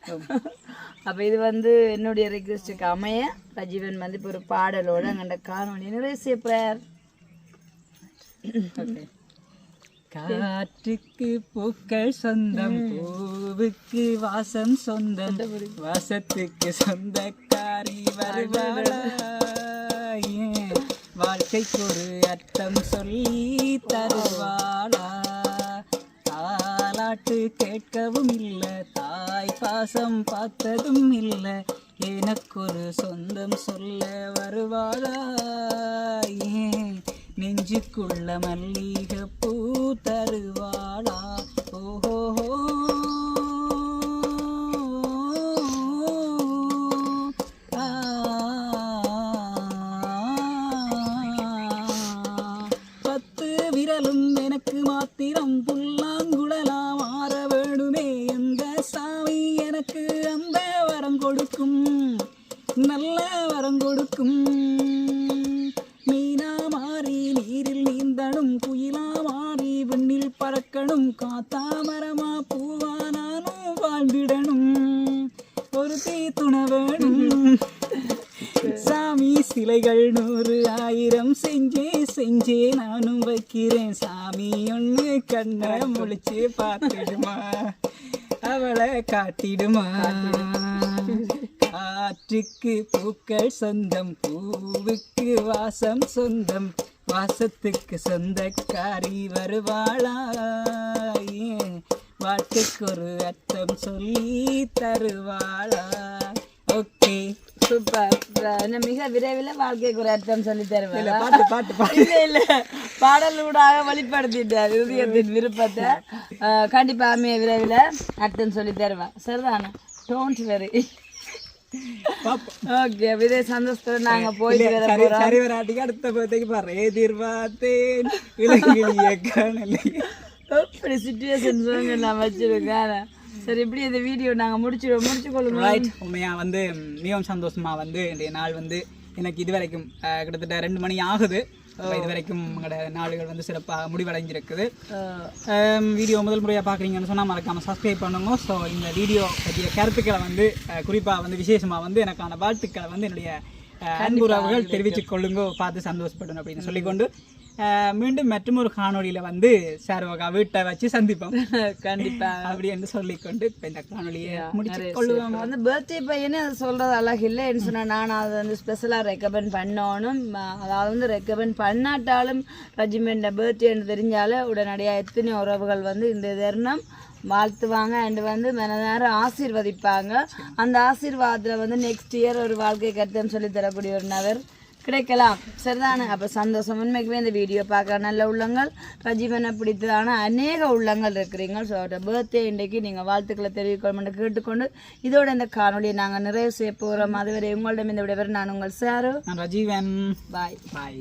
அப்போ இது வந்து என்னுடைய ரிக்வெஸ்ட்டுக்கு அமைய ரஜீவன் வந்து இப்போ ஒரு பாடலோடு அங்கே காணொலி நிறைவு செய்யப்படுறார். காற்றுக்கு பூக்கள் சொந்தம், பூவுக்கு வாசம் சொந்தம், வாசத்துக்கு சொந்தக்காரி வருவாளா, வாழ்க்கைக்கு ஒரு அர்த்தம் சொல்லி தருவாளா, தாலாட்டு கேட்கவும் இல்லை, தாய் பாசம் பார்த்ததும் இல்லை, எனக்கொரு சொந்தம் சொல்ல வருவாளா, நெஞ்சுக்குள்ள மல்லிகை பூ தருவாளா, ஓஹோ பத்து விரலும் எனக்கு மாத்திரம் புல்லாங்குழலா மாற வேணுமே, எந்த சாமி எனக்கு அந்த வரம் கொடுக்கும், நல்ல வரம் கொடுக்கும். பறக்கணும் குயிலா மாறி விண்ணில் பறக்கணும் காத்தா மரமா பூவா நானும் வாழ்ந்திடணும் ஒரு துண வேணும் சாமி சிலைகள் 100,000 செஞ்சே நானும் வைக்கிறேன் சாமி ஒன்று கண்ணை முழிச்சு பார்த்திடுமா அவளை காட்டிடுமா காற்றுக்கு பூக்கள் சொந்தம் பூவுக்கு வாசம் சொந்தம் வாசத்துக்கு சொந்தக்காரி வருவாளா வாழ்க்கைக்கு ஒரு அர்த்தம் சொல்லி தருவாளா ஓகே சூப்பர் இன்னும் மிக விரைவில் வாழ்க்கைக்கு ஒரு அர்த்தம் சொல்லி தருவேன் பாட்டு பாட்டு பாட்டு இல்ல பாடலூடாக வெளிப்படுத்திட்டார் இதயத்தின் விருப்பத்தை கண்டிப்பா அமைய விரைவில் அர்த்தம் சொல்லி தருவேன் சரிதானே டோன்ட் வெரி ஓகே இதே சந்தோஷத்தோட நாங்க போயிட்டு வர போறோம் சரி வராட்டிக்கு அடுத்த பதவிக்கு பாரு எதிர்பார்த்தேன் இலங்கைய காணலை அப்படி சிச்சுவேஷன் சாங் நான் வச்சிருக்கேன் சரி இப்படி இந்த வீடியோ நாங்கள் முடிச்சு கொள்ளுங்க ரைட் உண்மையாக வந்து மிகவும் சந்தோஷமாக வந்து இன்றைய நாள் வந்து எனக்கு இது வரைக்கும் கிட்டத்தட்ட 2 மணி ஆகுது இது வரைக்கும் உங்களோட நாளுகள் வந்து சிறப்பாக முடிவடைஞ்சிருக்குது வீடியோ முதல் முறையாக பார்க்குறீங்கன்னு சொன்னால் மறக்காமல் சப்ஸ்கிரைப் பண்ணுங்க ஸோ இந்த வீடியோ பற்றிய கருத்துக்களை வந்து குறிப்பாக வந்து விசேஷமாக வந்து எனக்கான வாழ்த்துக்களை வந்து என்னுடைய அன்புறவுகள் தெரிவித்துக் கொள்ளுங்க பார்த்து சந்தோஷப்படணும் அப்படின்னு சொல்லிக்கொண்டு மீண்டும் மற்றொரு காணொலியில் வந்து சார்வகா வீட்டை வச்சு சந்திப்போம் கண்டிப்பா அப்படி என்று சொல்லிக்கொண்டு இந்த காணொலியை முடிச்சு கொள்ளுவோம் வந்து பர்த்டே பையனே அது சொல்றது அழகு இல்லைன்னு சொன்னா நான் அதை வந்து ஸ்பெஷலாக ரெக்கமெண்ட் பண்ணணும் அதாவது வந்து ரெக்கமெண்ட் பண்ணாட்டாலும் ரஜிமெண்ட் பர்த்டேன்னு தெரிஞ்சாலும் உடனடியாக எத்தனை உறவுகள் வந்து இந்த தருணம் வாழ்த்துவாங்க அண்ட் வந்து மனதார ஆசீர்வதிப்பாங்க அந்த ஆசீர்வாதத்தில் வந்து நெக்ஸ்ட் இயர் ஒரு வாழ்க்கை கருத்தம் சொல்லி தரக்கூடிய ஒரு நபர் கிடைக்கலாம் சரிதானே அப்போ சந்தோஷம் உண்மைக்குமே இந்த வீடியோ பார்க்க நல்ல உள்ளங்கள் ரஜீவனை பிடித்ததான அநேக உள்ளங்கள் இருக்கிறீங்க ஸோ அவரோட பர்த்டே இன்றைக்கு நீங்கள் வாழ்த்துக்களை தெரிவிக்கணும் கேட்டுக்கொண்டு இதோட இந்த காணொலியை நாங்கள் நிறைவு செய்ய போகிறோம் அதுவரை உங்களிடம் இந்த விடைபெற நான் உங்கள் சாரு ரஜீவன் பாய் பாய்